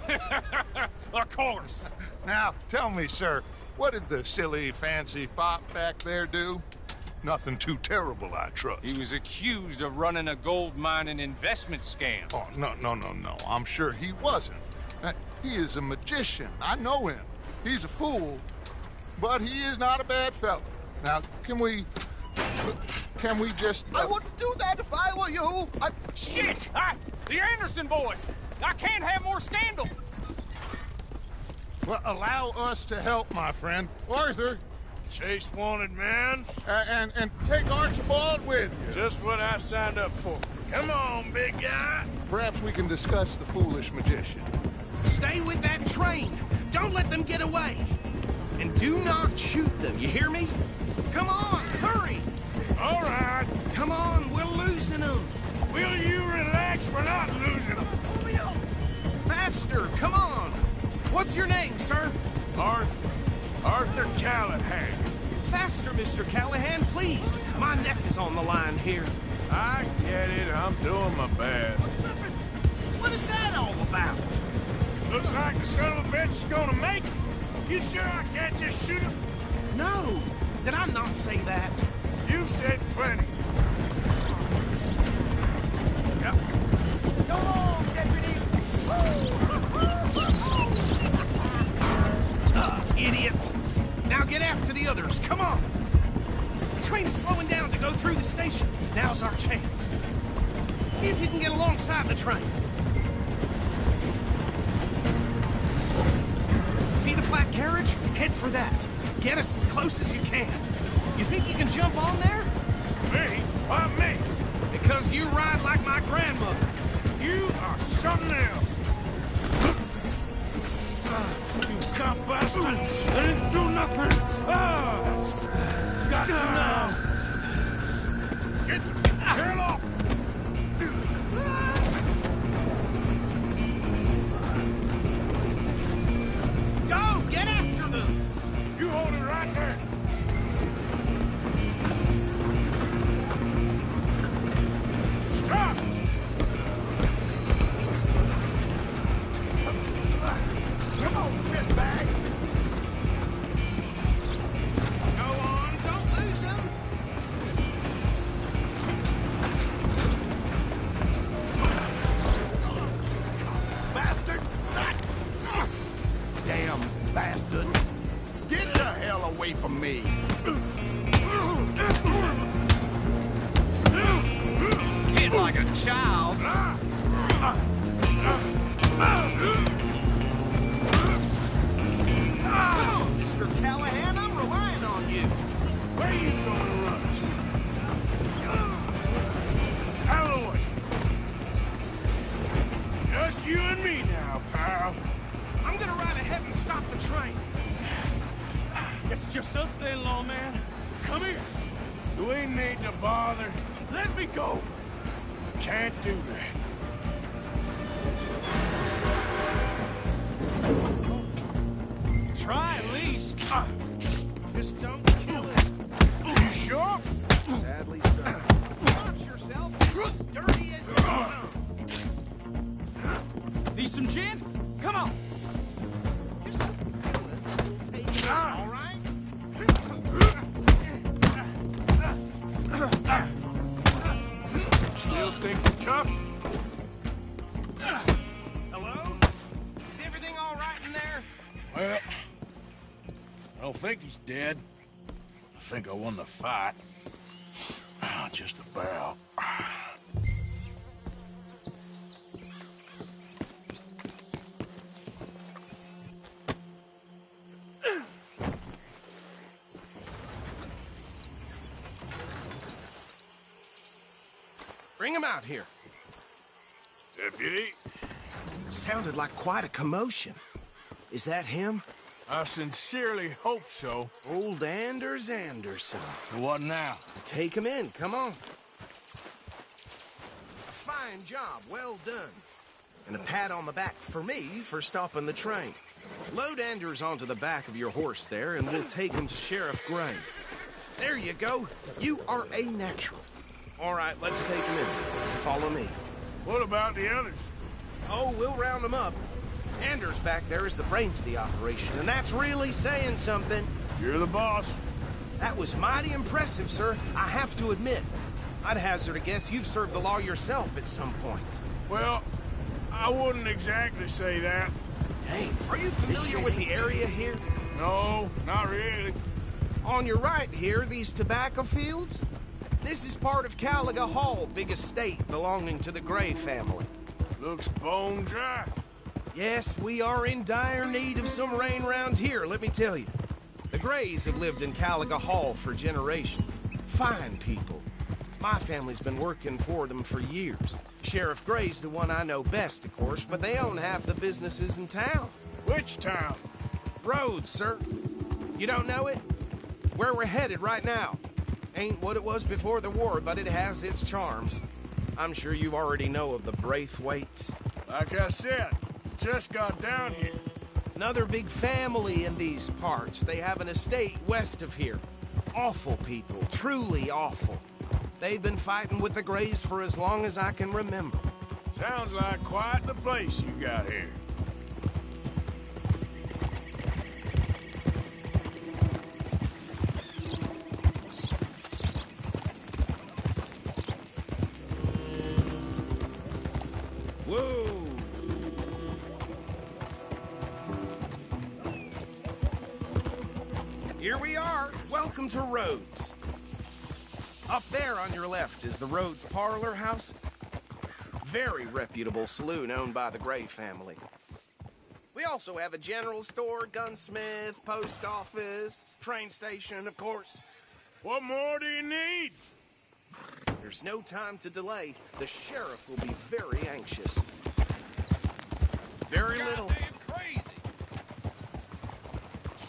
Of course. Now, tell me, sir, what did the silly, fancy fop back there do? Nothing too terrible, I trust. He was accused of running a gold mining investment scam. Oh, no. I'm sure he wasn't. He is a magician. I know him. He's a fool, but he is not a bad fellow. Now, can we just... I wouldn't do that if I were you. Shit! The Anderson boys! I can't have more scandal! Well, allow us to help, my friend. Arthur! Chase wanted man? And take Archibald with you. Just what I signed up for. Come on, big guy. Perhaps we can discuss the foolish magician. Stay with that train. Don't let them get away. And do not shoot them, you hear me? Come on, hurry! All right. Come on, we're losing them. Will you relax? We're not losing them. Faster, come on. What's your name, sir? Arthur Callahan. Faster, Mr. Callahan, please. My neck is on the line here. I get it. I'm doing my best. What is that all about? Looks like the son of a bitch is gonna make it. You sure I can't just shoot him? No. Did I not say that? You said plenty. Yep. Go on, deputy. through the station. Now's our chance. See if you can get alongside the train. See the flat carriage? Head for that. Get us as close as you can. You think you can jump on there? Me? Why me? Because you ride like my grandmother. You are something else. You cop bastard! I didn't do nothing! Got you now! Get it off! Go! Get after them! You hold it right there! Stop! Come on, shitbag! Go on, don't lose them! Bastard! Damn bastard! Get the hell away from me! Get like a child! Mr. Callahan, I'm relying on you. Where you gonna run to? Out of the way. Just you and me now, pal. I'm gonna ride ahead and stop the train. It's just us then, lawman. Come here. Do we need to bother? Let me go. Can't do that. Try at least. Just don't kill it. You sure? Sadly, sir. Watch yourself. It's as dirty as it is. Need some gin? Come on. Just do it. We'll take it, all right? Still think you're tough? Hello? Is everything all right in there? Well, I don't think he's dead. I think I won the fight. Just about. Bring him out here. Deputy? Sounded like quite a commotion. Is that him? I sincerely hope so. Old Anders Anderson. What now? Take him in, come on. A fine job, well done. And a pat on the back for me for stopping the train. Load Anders onto the back of your horse there, and we'll take him to Sheriff Gray. There you go. You are a natural. All right, let's take him in. Follow me. What about the others? Oh, we'll round them up. Anders back there is the brains of the operation, and that's really saying something. You're the boss. That was mighty impressive, sir. I have to admit. I'd hazard a guess you've served the law yourself at some point. Well, I wouldn't exactly say that. Dang, are you familiar with the area here? No, not really. On your right here, these tobacco fields? This is part of Caliga Hall, big estate belonging to the Gray family. Looks bone dry. Yes, we are in dire need of some rain round here, let me tell you. The Grays have lived in Caliga Hall for generations. Fine people. My family's been working for them for years. Sheriff Gray's the one I know best, of course, but they own half the businesses in town. Which town? Rhodes, sir. You don't know it? Where we're headed right now. Ain't what it was before the war, but it has its charms. I'm sure you already know of the Braithwaites. Like I said, just got down here. Another big family in these parts. They have an estate west of here. Awful people, truly awful. They've been fighting with the Grays for as long as I can remember. Sounds like quite the place you got here. Whoa! Here we are. Welcome to Rhodes. Up there on your left is the Rhodes Parlor House. Very reputable saloon owned by the Gray family. We also have a general store, gunsmith, post office, train station, of course. What more do you need? There's no time to delay. The sheriff will be very anxious. Very little. Crazy.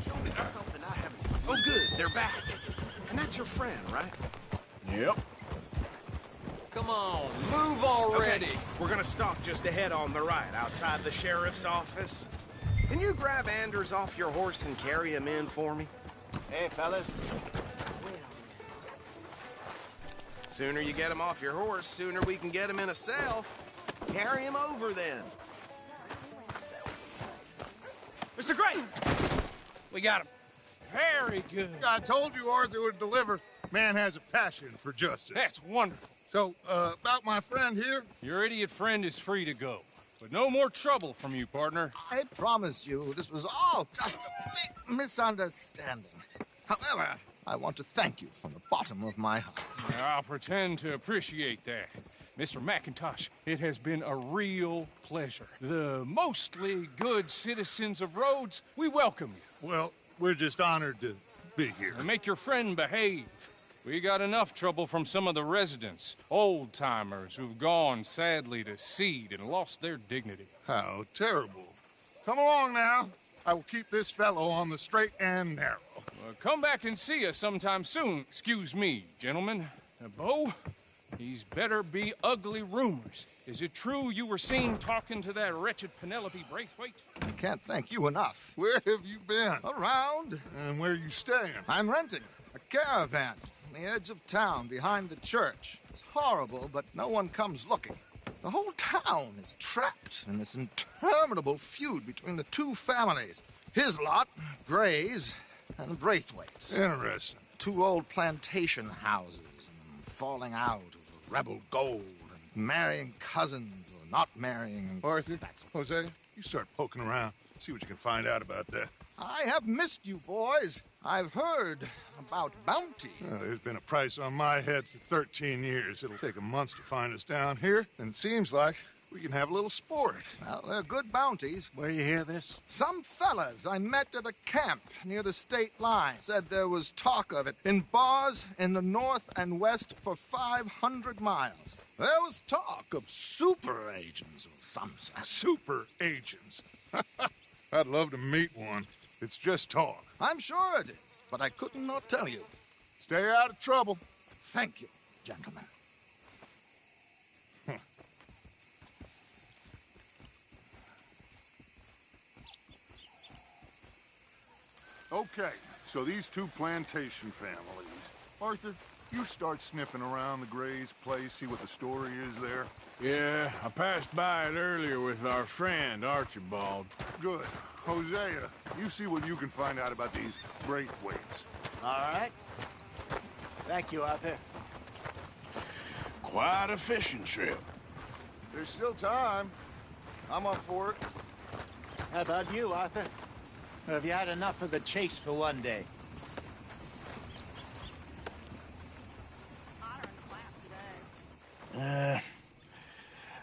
Show me something I haven't seen. Oh, good. They're back. And that's your friend, right? Yep. Come on, move already. Okay, we're gonna stop just ahead on the right, outside the sheriff's office. Can you grab Anders off your horse and carry him in for me? Hey, fellas. Sooner you get him off your horse, sooner we can get him in a cell. Carry him over, then. Mr. Gray! We got him. Very good. I told you Arthur would deliver. Man has a passion for justice. That's wonderful. So, about my friend here? Your idiot friend is free to go. But no more trouble from you, partner. I promise you, this was all just a big misunderstanding. However, I want to thank you from the bottom of my heart. I'll pretend to appreciate that. Mr. McIntosh, it has been a real pleasure. The mostly good citizens of Rhodes, we welcome you. Well, we're just honored to be here. And make your friend behave. We got enough trouble from some of the residents, old-timers who've gone, sadly, to seed and lost their dignity. How terrible. Come along now. I will keep this fellow on the straight and narrow. Come back and see us sometime soon. Excuse me, gentlemen. Bo, these better be ugly rumors. Is it true you were seen talking to that wretched Penelope Braithwaite? I can't thank you enough. Where have you been? Around. And where are you staying? I'm renting a caravan on the edge of town behind the church. It's horrible, but no one comes looking. The whole town is trapped in this interminable feud between the two families. His lot, Gray's, and Braithwaite's. Interesting. Two old plantation houses, and falling out of rebel gold, and marrying cousins or not marrying. Arthur, Jose, you start poking around. See what you can find out about that. I have missed you, boys. I've heard about bounty. Well, there's been a price on my head for 13 years. It'll take 'em months to find us down here, and it seems like we can have a little sport. Well, they're good bounties. Where you hear this? Some fellas I met at a camp near the state line said there was talk of it in bars in the north and west for 500 miles. There was talk of super agents of some sort. Super agents. I'd love to meet one. It's just talk. I'm sure it is, but I couldn't not tell you. Stay out of trouble. Thank you, gentlemen. Okay, so these two plantation families. Arthur, you start sniffing around the Gray's place, see what the story is there. Yeah, I passed by it earlier with our friend, Archibald. Good. Hosea, you see what you can find out about these Braithwaites. All right. Thank you, Arthur. Quite a fishing trip. There's still time. I'm up for it. How about you, Arthur? Or have you had enough of the chase for one day?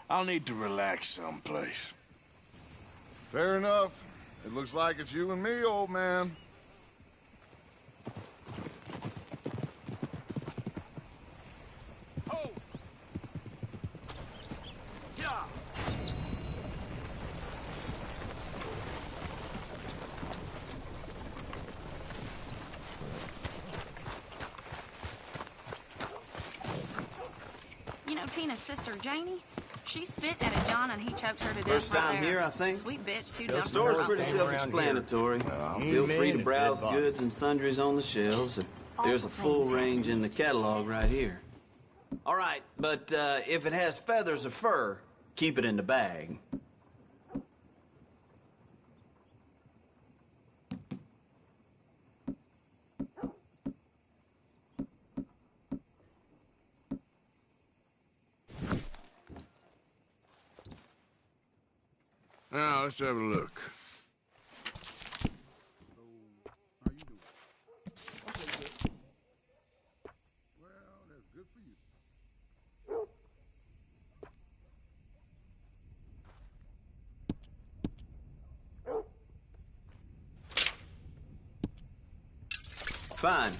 I'll need to relax someplace. Fair enough. It looks like it's you and me, old man. Oh! Yeah! You know Tina's sister, Janie? She spit at a John and he choked her to death. First time here, I think. Sweet bitch, too The dumb. store's pretty self-explanatory. Feel free to browse goods and sundries on the shelves. There's a full range in the catalog right here. All right, but if it has feathers or fur, keep it in the bag. Now, let's have a look. Fine.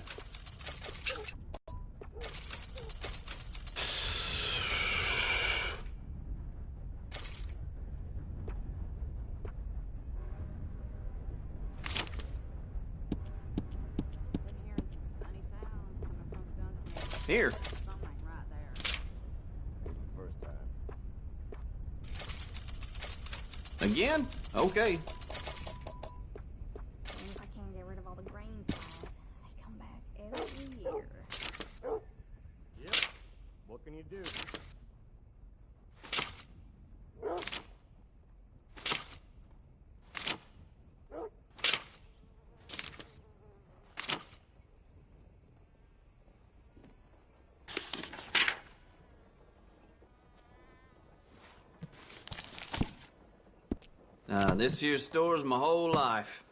Here. Again? Okay. Seems I can't get rid of all the grain flies. They come back every year. Yep. What can you do? This here store's my whole life.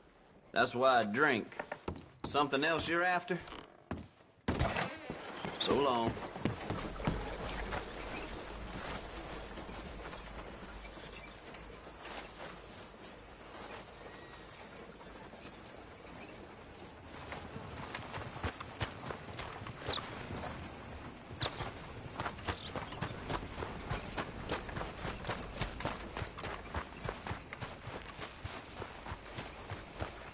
That's why I drink. Something else you're after? So long.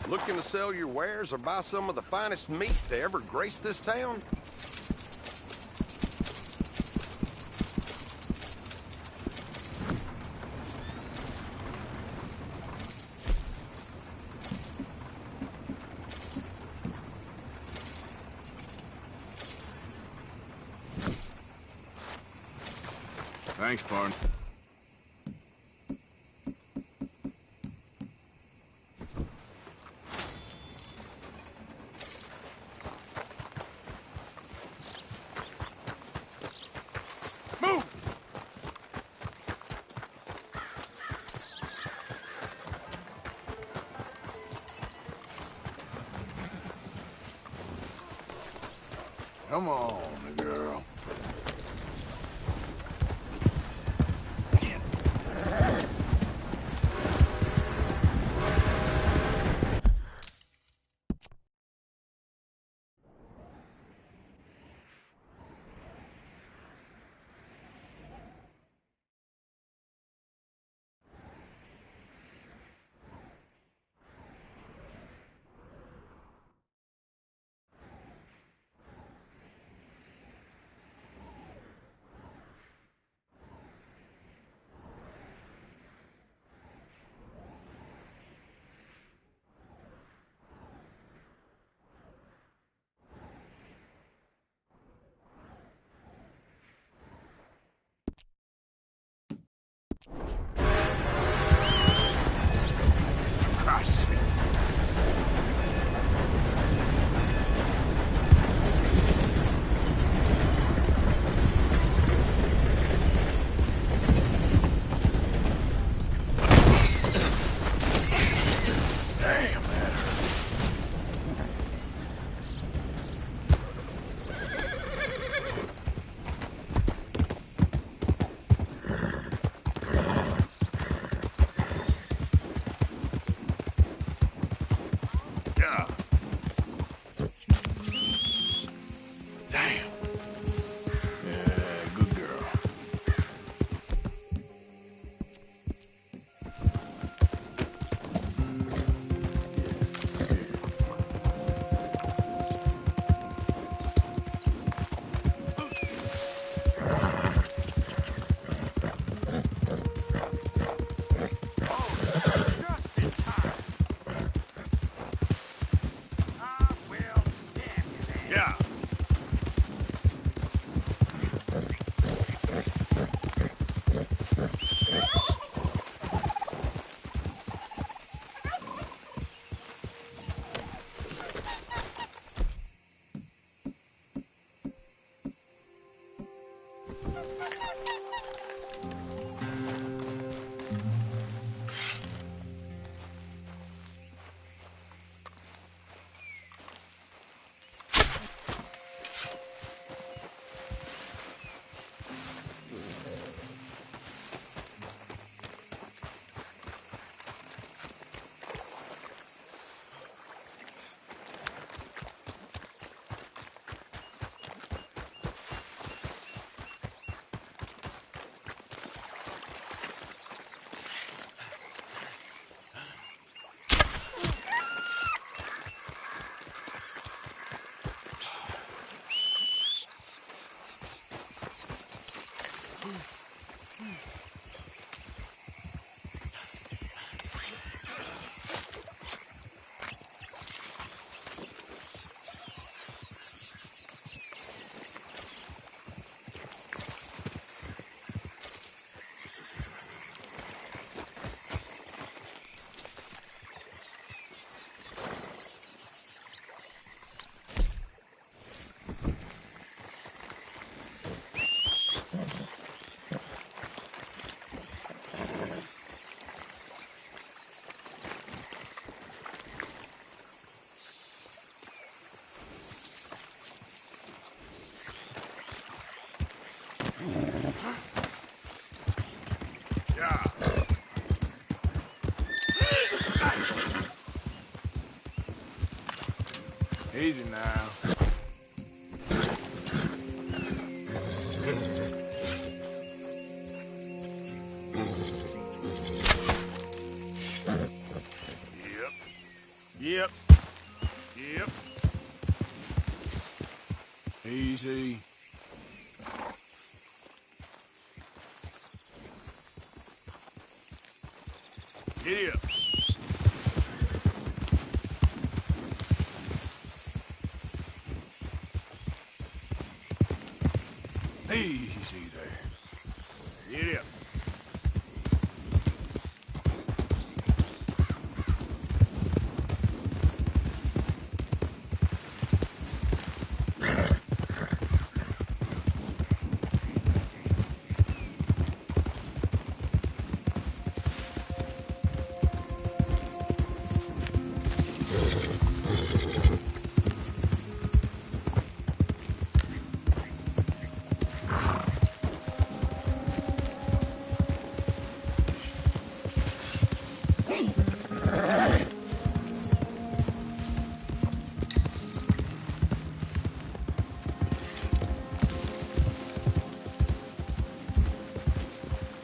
Looking to sell your wares or buy some of the finest meat to ever grace this town? Thanks, Barn. Come on, girl. Easy now. Yep. Easy. Giddy up. Easy there. Giddy up.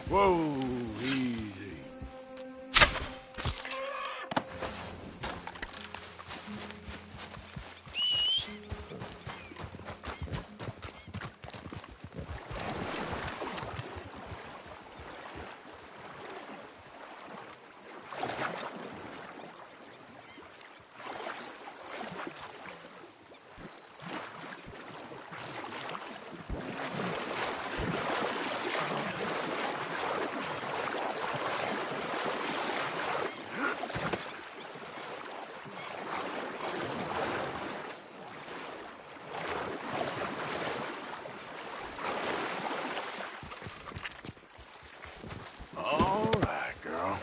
Whoa, easy. All right, girl.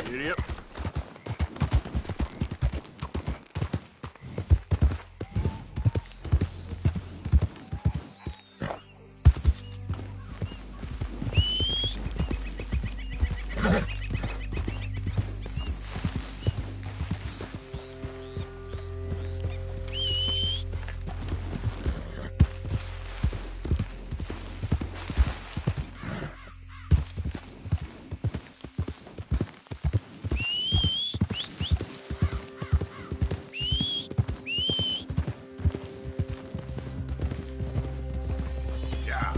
Giddy up. Yeah.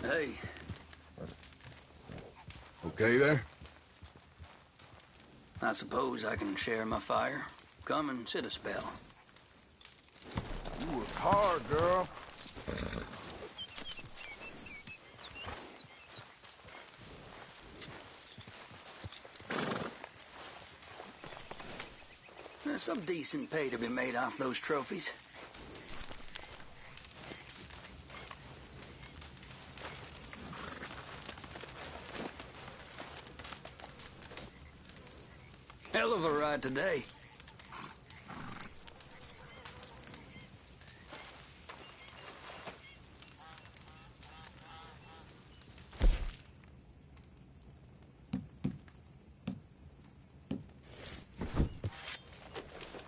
Hey, Okay there? I suppose I can share my fire. Come and sit a spell. You work hard, girl. There's some decent pay to be made off those trophies. Hell of a ride today.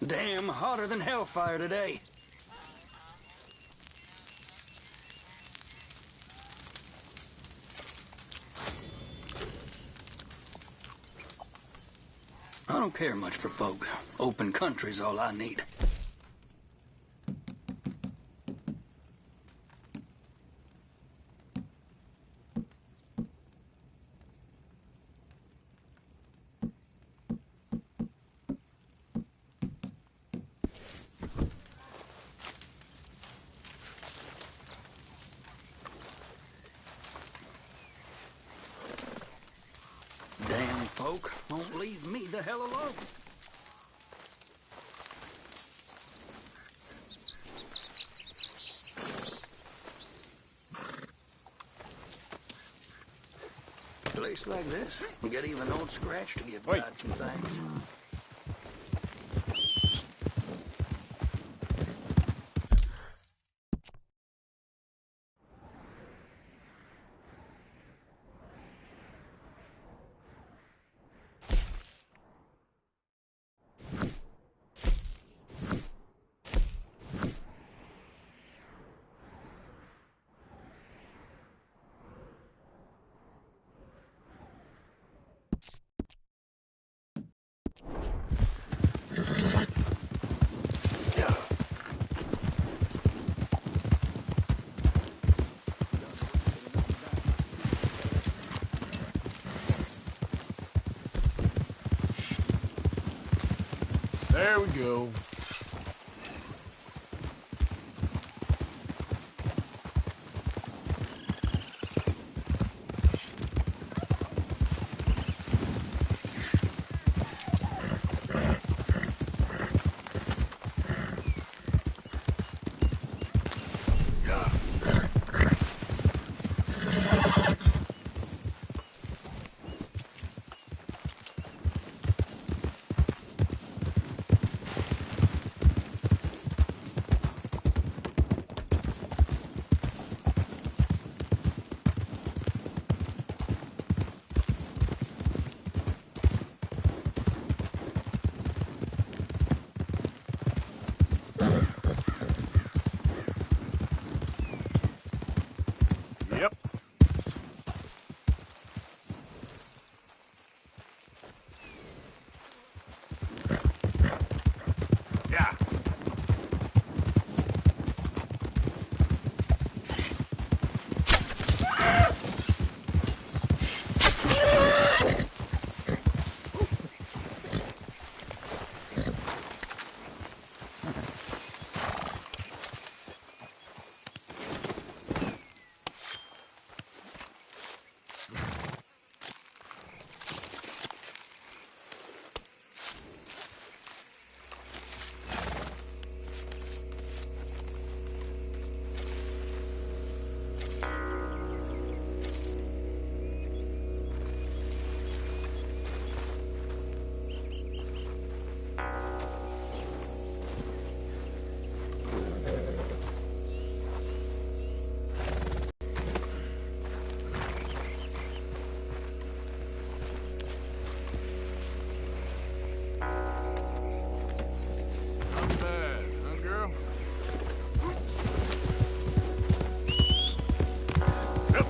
Damn, hotter than hellfire today. I don't care much for folk. Open country's all I need. Damn folk won't leave me the hell alone. Just like this. We got even old Scratch to give God some thanks. There we go. Yep. Yeah. Not bad, huh, girl? Yep.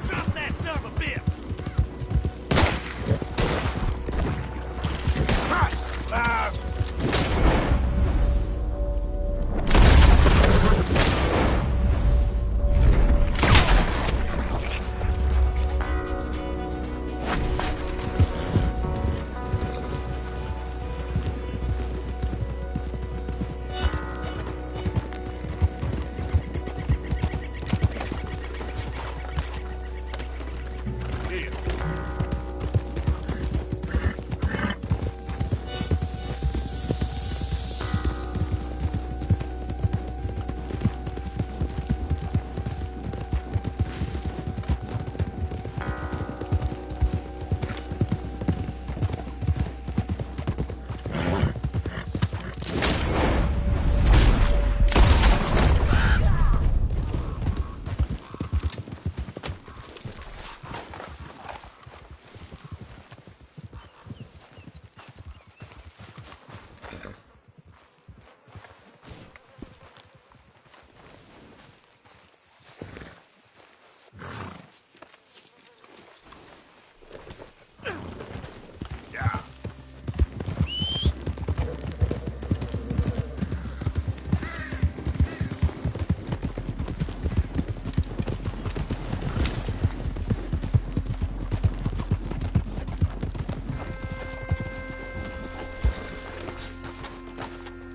Drop that son of a bitch! Crash! Loud!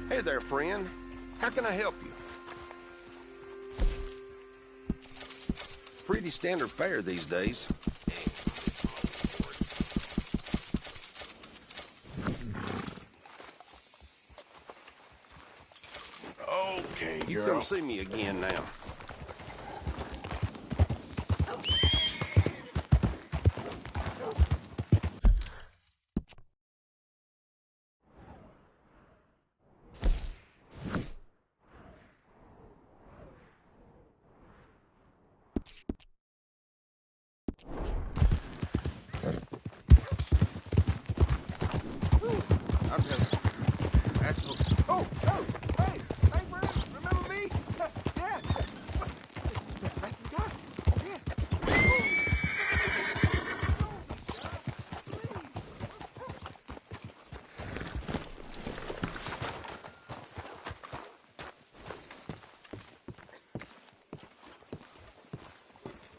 Hey there, friend. How can I help you? Pretty standard fare these days. Okay, see me again now.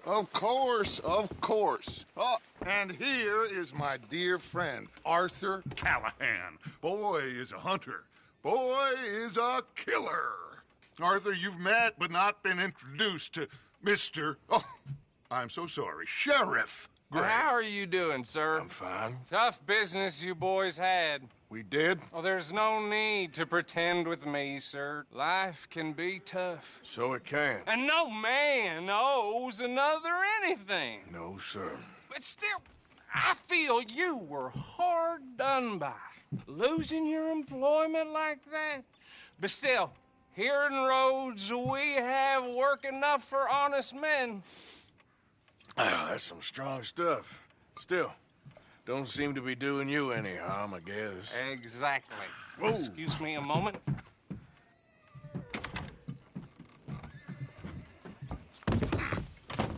Of course, of course. Oh, and here is my dear friend, Arthur Callahan. Boy is a hunter. Boy is a killer. Arthur, you've met but not been introduced to Mr. Oh, I'm so sorry, Sheriff Gray. How are you doing, sir? I'm fine. Tough business you boys had. We did? Oh, there's no need to pretend with me, sir. Life can be tough. So it can. And no man owes another anything. No, sir. But still, I feel you were hard done by. Losing your employment like that. But still, here in Rhodes, we have work enough for honest men. Ah, that's some strong stuff. Still, don't seem to be doing you any harm, I guess. Exactly. Whoa. Excuse me a moment.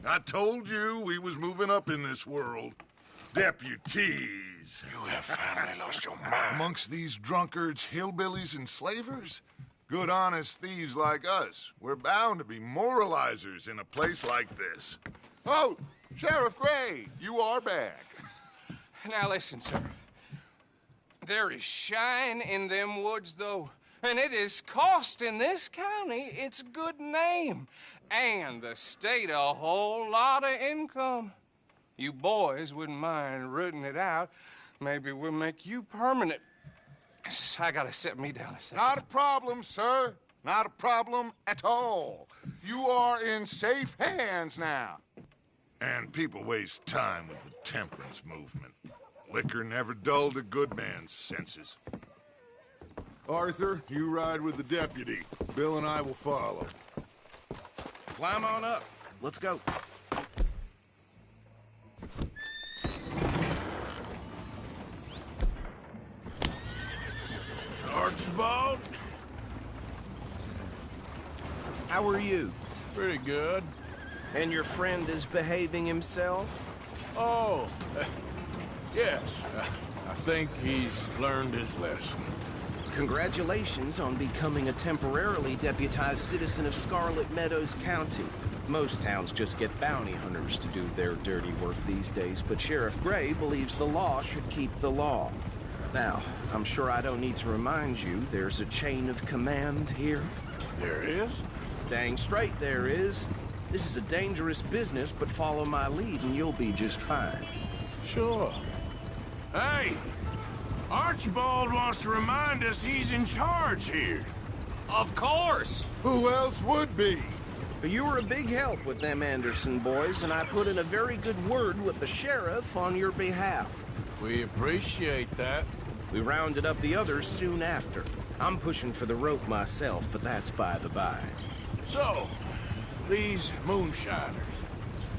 I told you we was moving up in this world. Deputies. You have finally lost your mind. Amongst these drunkards, hillbillies, and slavers? Good, honest thieves like us. We're bound to be moralizers in a place like this. Oh, Sheriff Gray, you are back. Now listen, sir. There is shine in them woods, though, and it is costing this county its good name and the state a whole lot of income. You boys wouldn't mind rooting it out. Maybe we'll make you permanent. I gotta set me down a second. Not a problem, sir. Not a problem at all. You are in safe hands now. And people waste time with the temperance movement. Liquor never dulled a good man's senses. Arthur, you ride with the deputy. Bill and I will follow. Climb on up. Let's go. Archibald? How are you? Pretty good. And your friend is behaving himself? Oh, yes. I think he's learned his lesson. Congratulations on becoming a temporarily deputized citizen of Scarlet Meadows County. Most towns just get bounty hunters to do their dirty work these days, but Sheriff Gray believes the law should keep the law. Now, I'm sure I don't need to remind you there's a chain of command here. There is? Dang straight there is. This is a dangerous business, but follow my lead and you'll be just fine. Sure. Hey! Archibald wants to remind us he's in charge here. Of course! Who else would be? You were a big help with them Anderson boys, and I put in a very good word with the sheriff on your behalf. We appreciate that. We rounded up the others soon after. I'm pushing for the rope myself, but that's by the by. So, these moonshiners.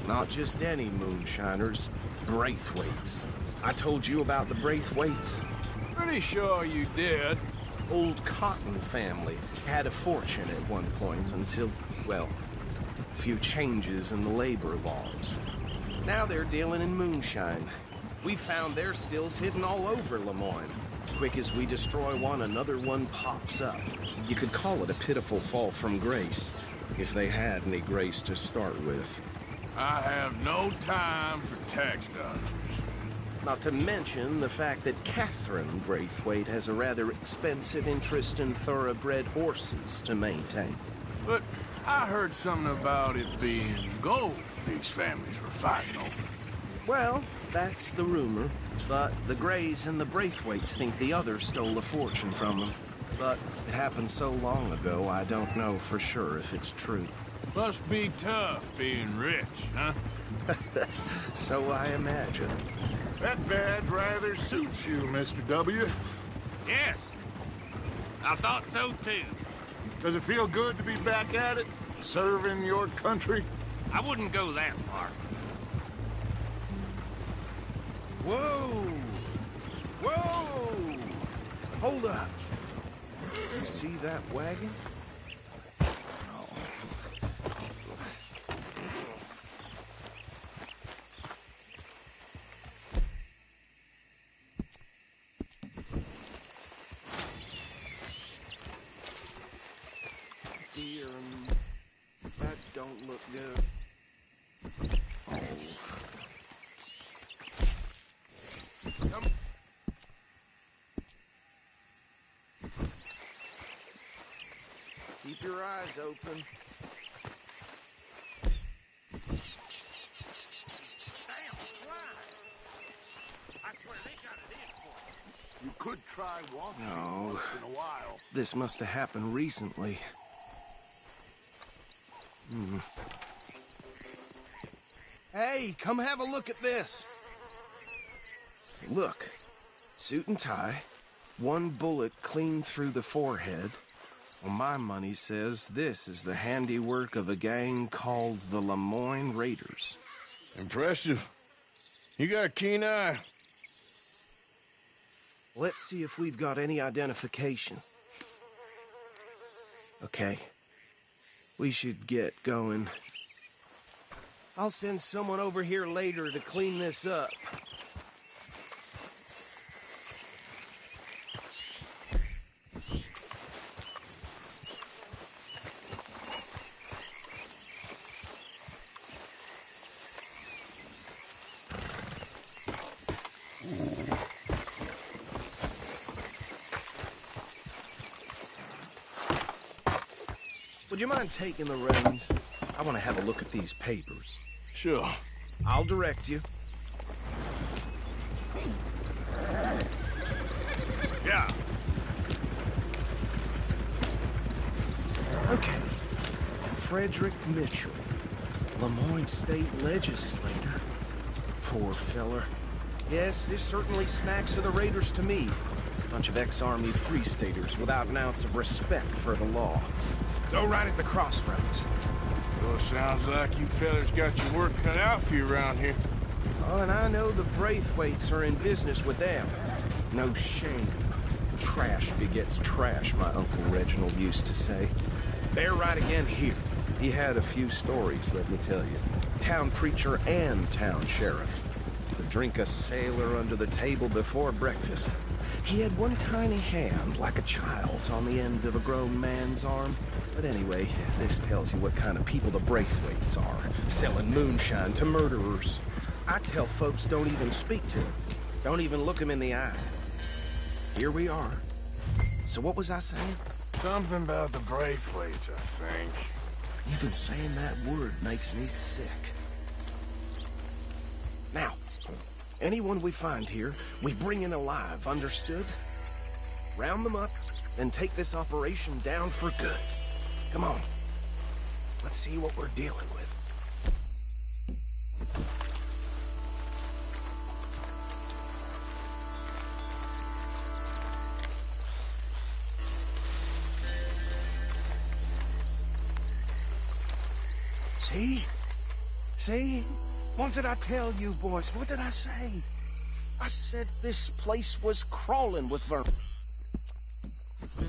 Not just any moonshiners, Braithwaites. I told you about the Braithwaites? Pretty sure you did. Old Cotton family had a fortune at one point until, well, a few changes in the labor laws. Now they're dealing in moonshine. We found their stills hidden all over Lemoyne. Quick as we destroy one, another one pops up. You could call it a pitiful fall from grace, if they had any grace to start with. I have no time for tax dodgers. Not to mention the fact that Catherine Braithwaite has a rather expensive interest in thoroughbred horses to maintain. But I heard something about it being gold these families were fighting over. Well, that's the rumor. But the Grays and the Braithwaites think the others stole a fortune from them. But it happened so long ago, I don't know for sure if it's true. Must be tough being rich, huh? So I imagine. That badge rather suits you, Mr. W. Yes. I thought so, too. Does it feel good to be back at it? Serving your country? I wouldn't go that far. Whoa! Whoa! Hold up. You see that wagon? Dear, that don't look good. Oh. Come. Keep your eyes open. You could try walking No. once in a while. This must have happened recently. Hey, come have a look at this. Look, suit and tie, one bullet clean through the forehead. Well, my money says this is the handiwork of a gang called the Lemoyne Raiders. Impressive. You got a keen eye. Let's see if we've got any identification. Okay. We should get going. I'll send someone over here later to clean this up. Would you mind taking the reins? I want to have a look at these papers. Sure. I'll direct you. Yeah. Okay. Frederick Mitchell, Lemoyne State Legislator. Poor feller. Yes, this certainly smacks of the Raiders to me. Bunch of ex-Army Free Staters without an ounce of respect for the law. Go right at the crossroads. Well, sounds like you fellas got your work cut out for you around here. Oh, and I know the Braithwaites are in business with them. No shame. Trash begets trash, my Uncle Reginald used to say. They're right again here. He had a few stories, let me tell you. Town preacher and town sheriff. Could drink a sailor under the table before breakfast. He had one tiny hand, like a child's, on the end of a grown man's arm. But anyway, this tells you what kind of people the Braithwaites are. Selling moonshine to murderers. I tell folks don't even speak to them. Don't even look them in the eye. Here we are. So what was I saying? Something about the Braithwaites, I think. Even saying that word makes me sick. Now, anyone we find here, we bring in alive, understood? Round them up, and take this operation down for good. Come on. Let's see what we're dealing with. See? See? What did I tell you, boys? What did I say? I said this place was crawling with vermin.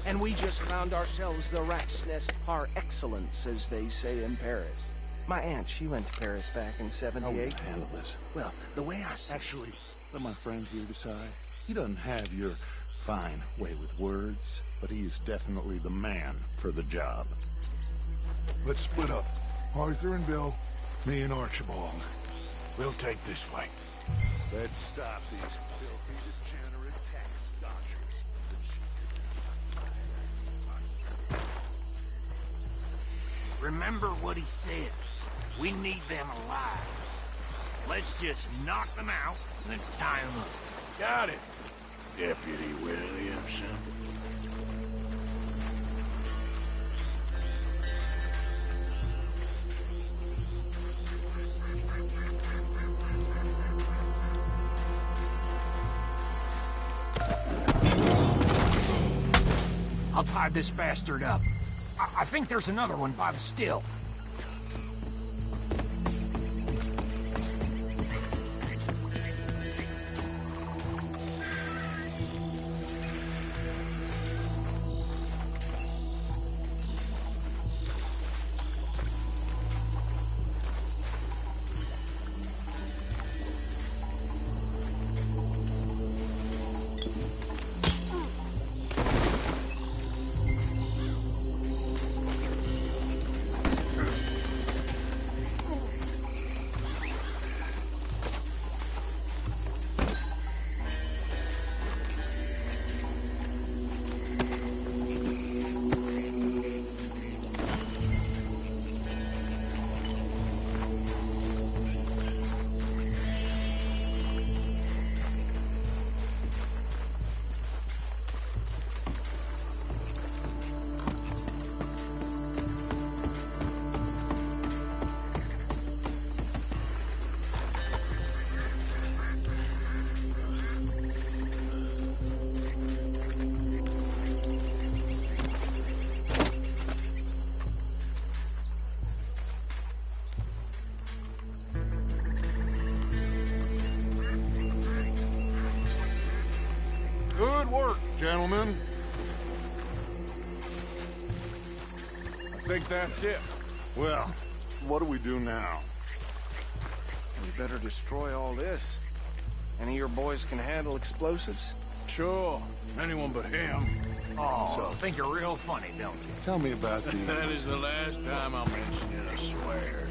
And we just found ourselves the rat's nest par excellence, as they say in Paris. My aunt, she went to Paris back in '78. Handle this. Well, the way I see Actually, let my friend here decide. He doesn't have your fine way with words, but he is definitely the man for the job. Let's split up. Arthur and Bill, me and Archibald. We'll take this way. Let's stop these filthy, degenerate tax dodgers. Remember what he said. We need them alive. Let's just knock them out and then tie them up. Got it, Deputy Williamson. I'll tie this bastard up. I think there's another one by the still. Good work, gentlemen. I think that's it. Well, what do we do now? We better destroy all this. Any of your boys can handle explosives? Sure. Anyone but him. Oh, think you're real funny, don't you? Tell me about the... That is the last time I'll mention it, I swear.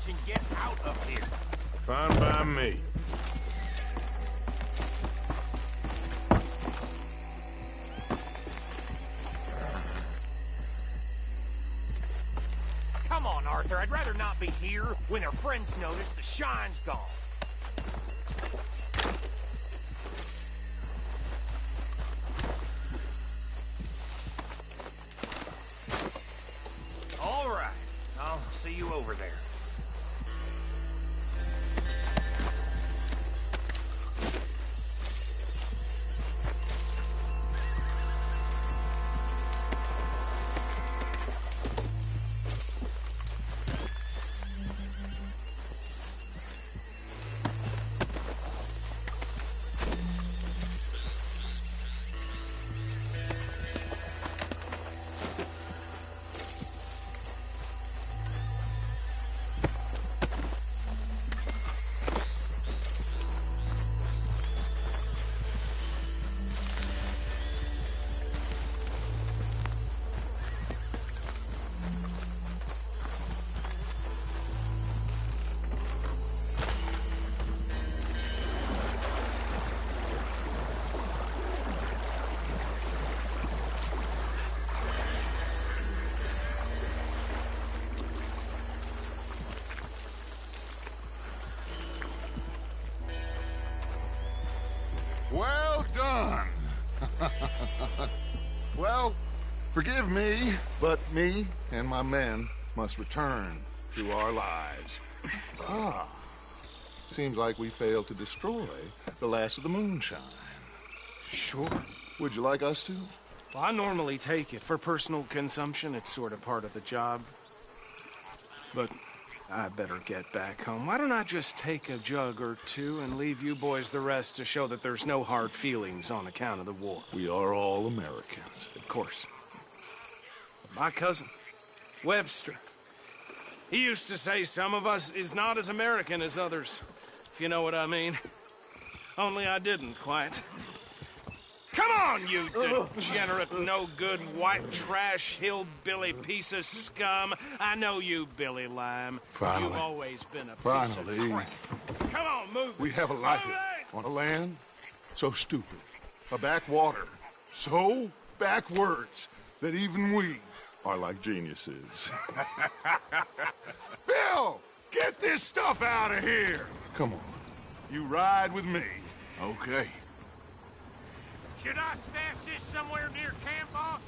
and get out of here. Fine by me. Come on, Arthur. I'd rather not be here when her friends notice the shine's gone. All right. I'll see you over there. Well done. Well, forgive me, but me and my men must return to our lives. Ah, seems like we failed to destroy the last of the moonshine. Sure. Would you like us to? Well, I normally take it for personal consumption. It's sort of part of the job. But I better get back home. Why don't I just take a jug or two and leave you boys the rest to show that there's no hard feelings on account of the war? We are all Americans. Of course. My cousin, Webster, he used to say some of us is not as American as others, if you know what I mean. Only I didn't quite. Come on, you degenerate, no-good, white trash, hillbilly piece of scum. I know you, Billy Lime. Finally. You've always been a piece Finally. of crap. Come on, move. We have a life on a land so stupid, a backwater so backwards that even we are like geniuses. Bill, get this stuff out of here. Come on, you ride with me. Okay. Should I stash this somewhere near camp, boss?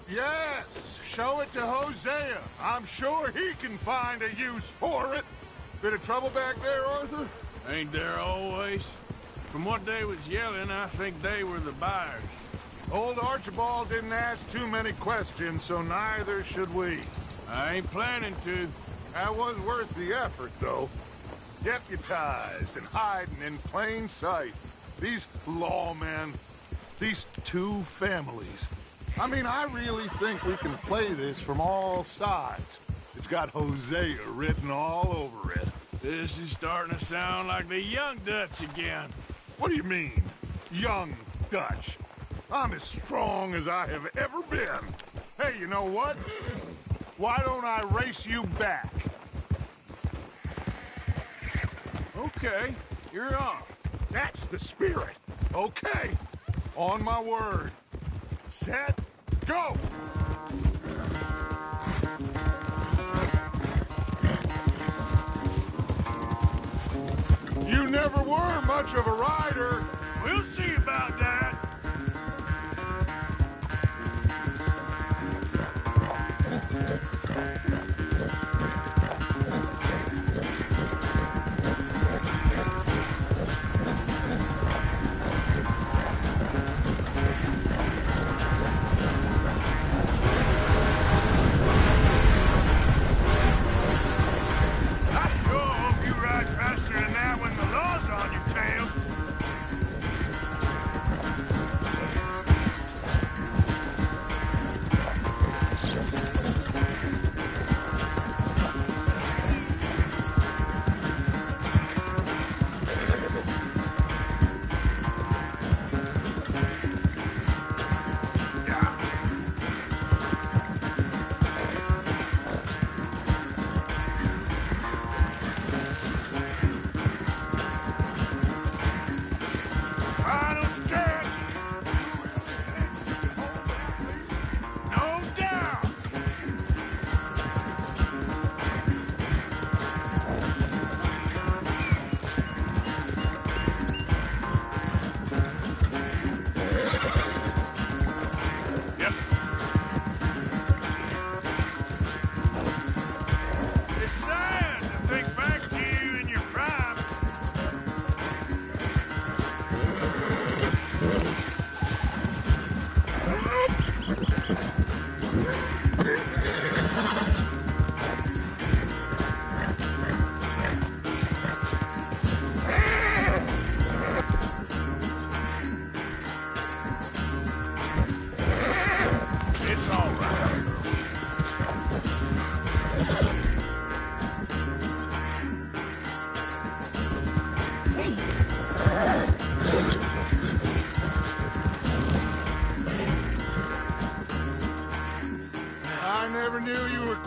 Yes, show it to Hosea. I'm sure he can find a use for it. Bit of trouble back there, Arthur? Ain't there always? From what they was yelling, I think they were the buyers. Old Archibald didn't ask too many questions, so neither should we. I ain't planning to. That was worth the effort, though. Deputized and hiding in plain sight. These lawmen, these two families. I mean, I really think we can play this from all sides. It's got Hosea written all over it. This is starting to sound like the Young Dutch again. What do you mean, Young Dutch? I'm as strong as I have ever been. Hey, you know what? Why don't I race you back? Okay, you're on. That's the spirit. Okay, on my word. Set, go! You never were much of a rider. We'll see about that.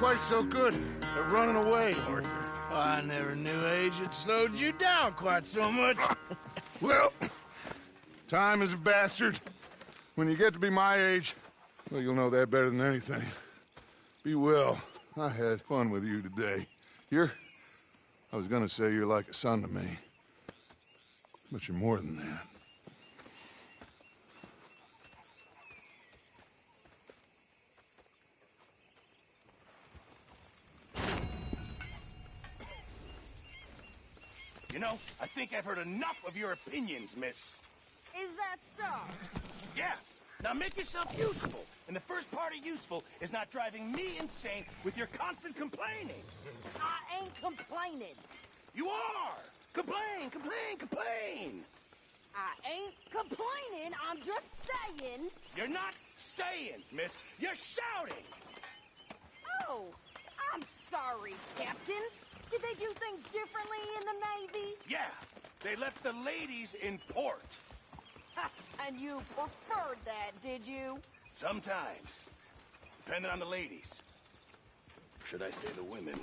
quite so good at running away, Arthur. Oh, I never knew age had slowed you down quite so much. Well, time is a bastard. When you get to be my age, well, you'll know that better than anything. Be well. I had fun with you today. I was gonna say you're like a son to me, but you're more than that. You know, I think I've heard enough of your opinions, miss. Is that so? Yeah. Now make yourself useful. And the first part of useful is not driving me insane with your constant complaining. I ain't complaining. You are! Complain, complain, complain! I ain't complaining. I'm just saying. You're not saying, miss. You're shouting! Oh, I'm sorry, Captain. Did they do things differently in the Navy? Yeah, they left the ladies in port. Ha, and you preferred that, did you? Sometimes. Depending on the ladies. Should I say the women?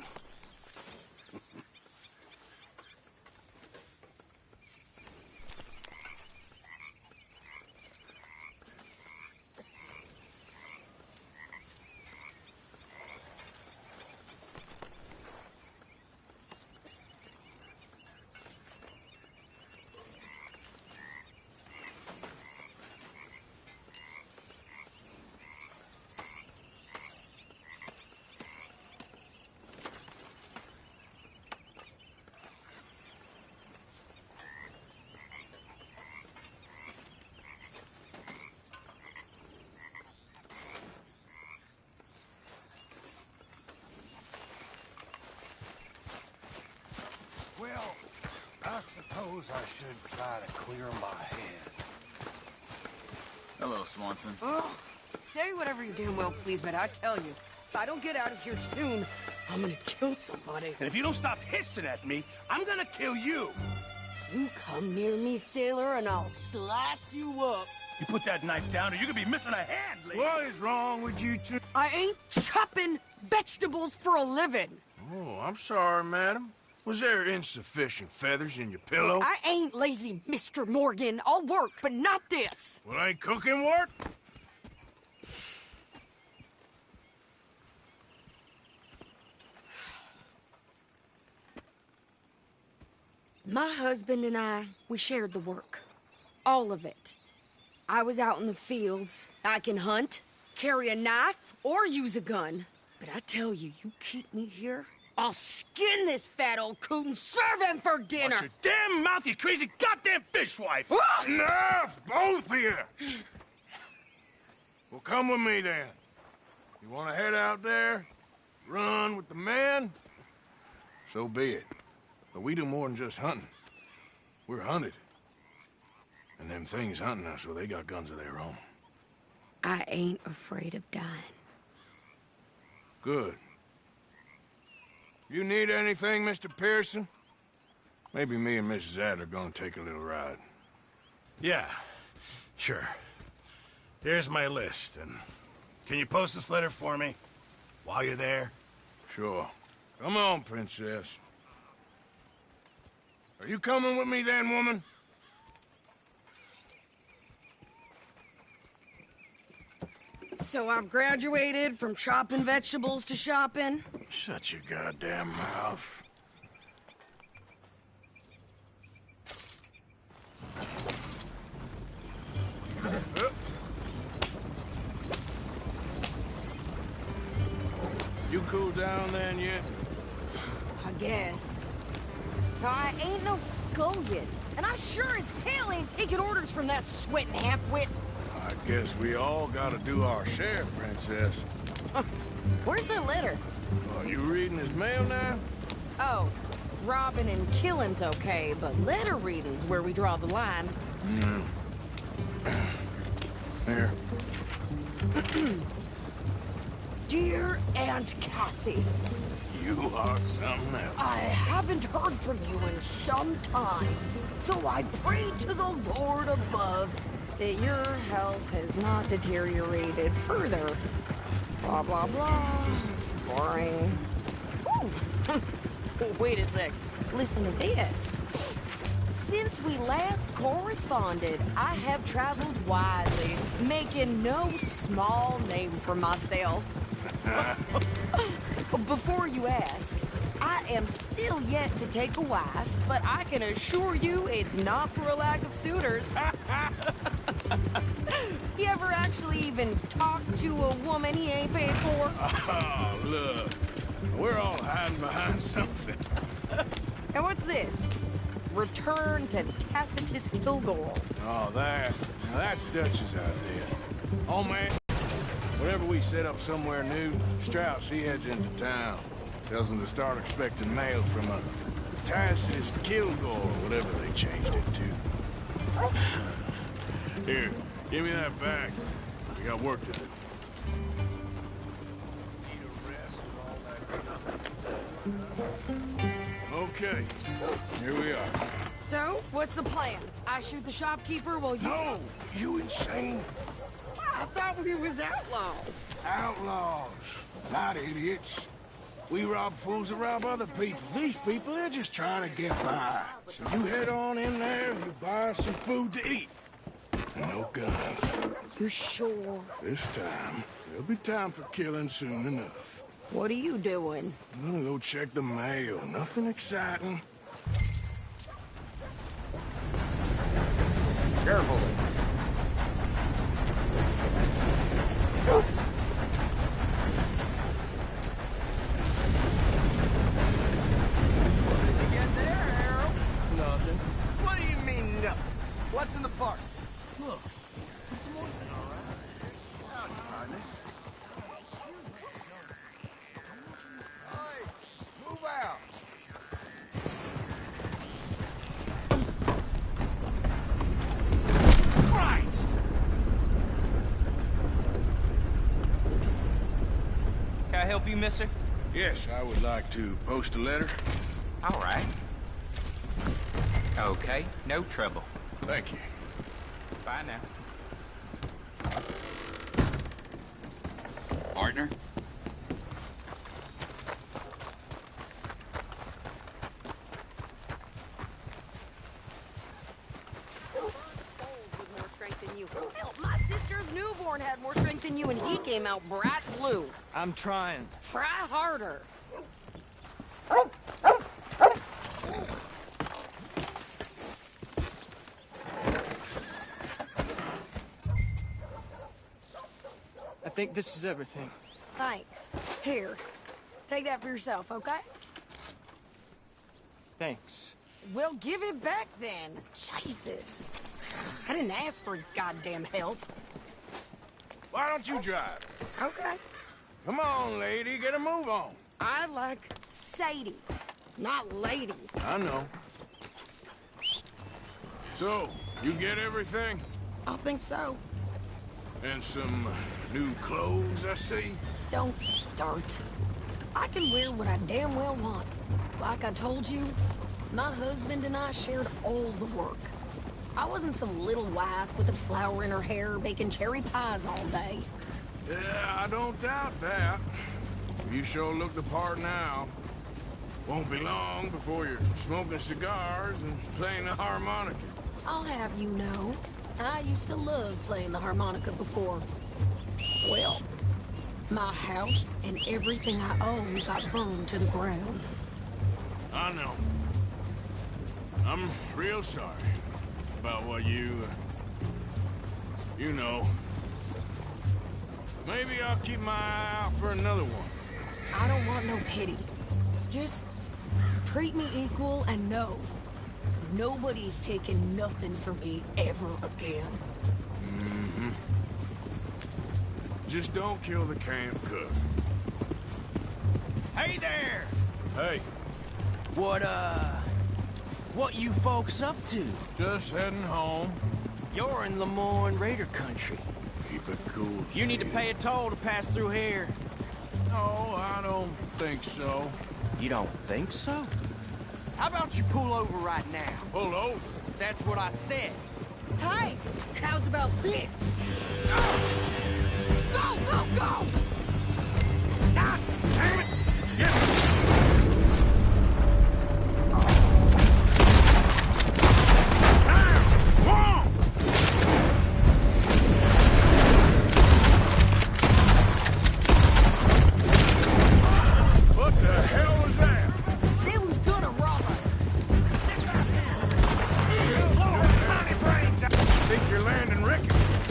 Well, I suppose I should try to clear my head. Hello, Swanson. Oh, say whatever you damn well please, but I tell you, if I don't get out of here soon, I'm gonna kill somebody. And if you don't stop hissing at me, I'm gonna kill you. You come near me, sailor, and I'll slice you up. You put that knife down or you're gonna be missing a hand, lady. What is wrong with you two? I ain't chopping vegetables for a living. Oh, I'm sorry, madam. Was there insufficient feathers in your pillow? I ain't lazy, Mr. Morgan. I'll work, but not this. Well, ain't cooking work? My husband and I, we shared the work. All of it. I was out in the fields. I can hunt, carry a knife, or use a gun. But I tell you, you keep me here, I'll skin this fat old coot and serve him for dinner. Watch your damn mouth, you crazy goddamn fishwife! Ah! Enough, both of you! Well, come with me then. You want to head out there, run with the men? So be it. But we do more than just hunting. We're hunted. And them things hunting us, well, they got guns of their own. I ain't afraid of dying. Good. You need anything, Mr. Pearson? Maybe me and Mrs. Adler are gonna take a little ride. Yeah, sure. Here's my list, and can you post this letter for me while you're there? Sure. Come on, Princess. Are you coming with me then, woman? So I've graduated from chopping vegetables to shopping? Shut your goddamn mouth. You cool down then yet? I guess. Now, I ain't no scullion, and I sure as hell ain't taking orders from that sweating half-wit. I guess we all gotta do our share, Princess. Where's that letter? Are you reading his mail now? Oh, robbing and killing's okay, but letter reading's where we draw the line. Here. Dear Aunt Kathy. You are something else. I haven't heard from you in some time, so I pray to the Lord above that your health has not deteriorated further. Blah, blah, blah. It's boring. Ooh. Wait a sec. Listen to this. Since we last corresponded, I have traveled widely, making no small name for myself. Before you ask, I am still yet to take a wife, but I can assure you it's not for a lack of suitors. You ever actually even talk to a woman he ain't paid for? Oh, look. We're all hiding behind something. And what's this? Return to Tacitus Kilgore. Oh, that. Now that's Dutch's idea. Oh, man. Whenever we set up somewhere new, Strauss, he heads into town. Tells them to start expecting mail from a Tacitus Kilgore, or whatever they changed it to. Here, give me that back. We got work to do. Okay, here we are. So, what's the plan? I shoot the shopkeeper while you... No! You insane? I thought we was outlaws. Outlaws, not idiots. We rob fools that rob other people. These people, they're just trying to get by. So you head on in there and you buy us some food to eat. And no guns. You're sure? This time, there'll be time for killing soon enough. What are you doing? I'm gonna go check the mail. Nothing exciting. Careful. Nothing. What do you mean, nothing? What's in the parcel? Look, it's more than all right. Howdy, partner. Hey, move out. Christ! Can I help you, mister? Yes, I would like to post a letter. All right. Okay, no trouble. Thank you. Bye now. Partner? More strength than you. Hell, my sister's newborn had more strength than you, and he came out bright blue. I'm trying. Try harder. I think this is everything. Thanks. Here, take that for yourself, okay? Thanks. Well, give it back then. Jesus. I didn't ask for his goddamn help. Why don't you drive? Okay. Come on, lady, get a move on. I like Sadie, not lady. I know. So, you get everything? I think so. And some new clothes, I see? Don't start. I can wear what I damn well want. Like I told you, my husband and I shared all the work. I wasn't some little wife with a flower in her hair baking cherry pies all day. Yeah, I don't doubt that. You sure look the part now. Won't be long before you're smoking cigars and playing the harmonica. I'll have you know, I used to love playing the harmonica before. Well, my house and everything I own got burned to the ground. I know. I'm real sorry about what you know. Maybe I'll keep my eye out for another one. I don't want no pity. Just treat me equal and know nobody's taking nothing from me ever again. Mm-hmm. Just don't kill the camp cook. Hey there! Hey. What you folks up to? Just heading home. You're in Lemoyne Raider country. Keep it cool. You need to pay a toll to pass through here. No, I don't think so. You don't think so? How about you pull over right now? Pull over? That's what I said. Hey, how's about this? Go! Go, go, go! standing Ricky.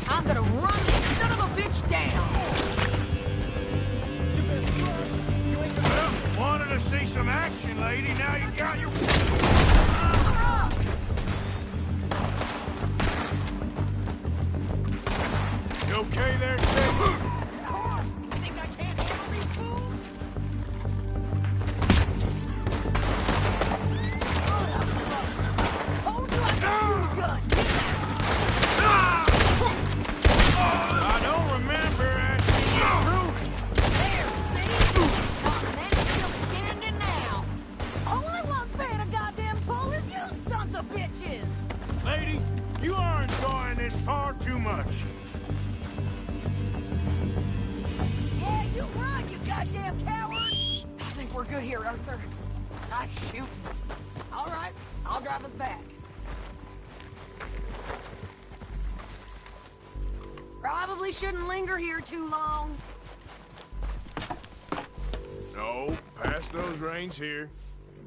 I'm gonna run this son of a bitch down! Well, wanted to see some action, lady. Now you got your... You okay there, Sadie? Of course! You think I can't handle these fools? Told you I could shoot a gun! I don't remember asking you through. There, see? Oh, and it's still standing now. Only one's paying a goddamn toll is you sons of bitches! Lady, you are enjoying this far too much. Yeah, you run, you goddamn coward! I think we're good here, Arthur. Nice shooting. All right, I'll drive us back. Probably shouldn't linger here too long. No, past those reins here.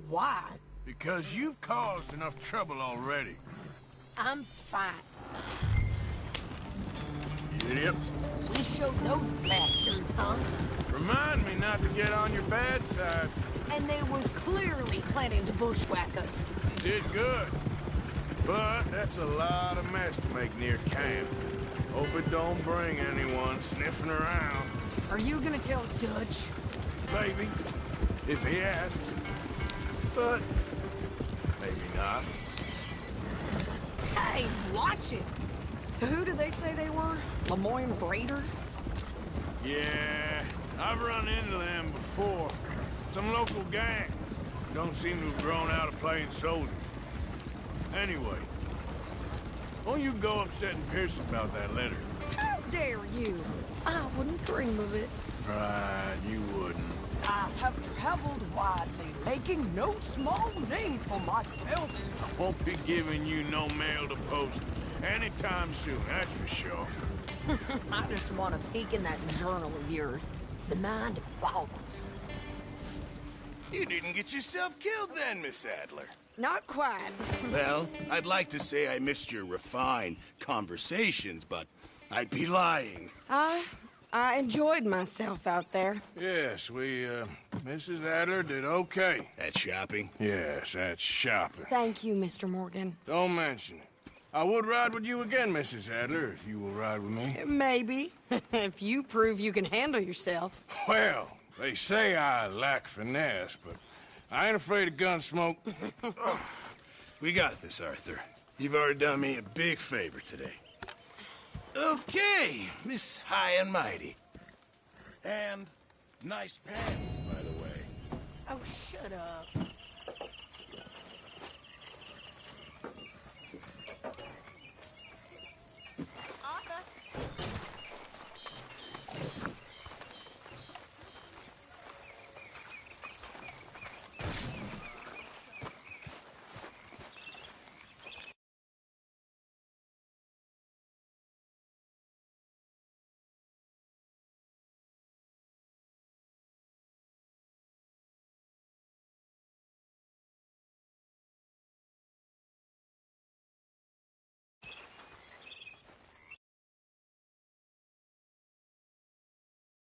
Why? Because you've caused enough trouble already. I'm fine. You idiot. We showed those bastards, huh? Remind me not to get on your bad side. And they was clearly planning to bushwhack us. You did good. But that's a lot of mess to make near camp. Hope it don't bring anyone sniffing around. Are you gonna tell Dutch? Maybe, if he asks. But maybe not. Hey, watch it! So who did they say they were? Lemoyne Raiders? Yeah, I've run into them before. Some local gang. Don't seem to have grown out of playing soldiers. Anyway, won't you go upsetting Pearson about that letter? How dare you? I wouldn't dream of it. Right, you wouldn't. I have traveled widely, making no small name for myself. I won't be giving you no mail to post anytime soon, that's for sure. I just want to peek in that journal of yours. The mind boggles. You didn't get yourself killed then, Miss Adler. Not quite. Well, I'd like to say I missed your refined conversations, but I'd be lying. I enjoyed myself out there. Yes, Mrs. Adler did okay. At shopping? Yes, at shopping. Thank you, Mr. Morgan. Don't mention it. I would ride with you again, Mrs. Adler, if you will ride with me. Maybe. If you prove you can handle yourself. Well, they say I lack finesse, but I ain't afraid of gun smoke. We got this, Arthur. You've already done me a big favor today. Okay, Miss High and Mighty. And nice pants, by the way. Oh, shut up.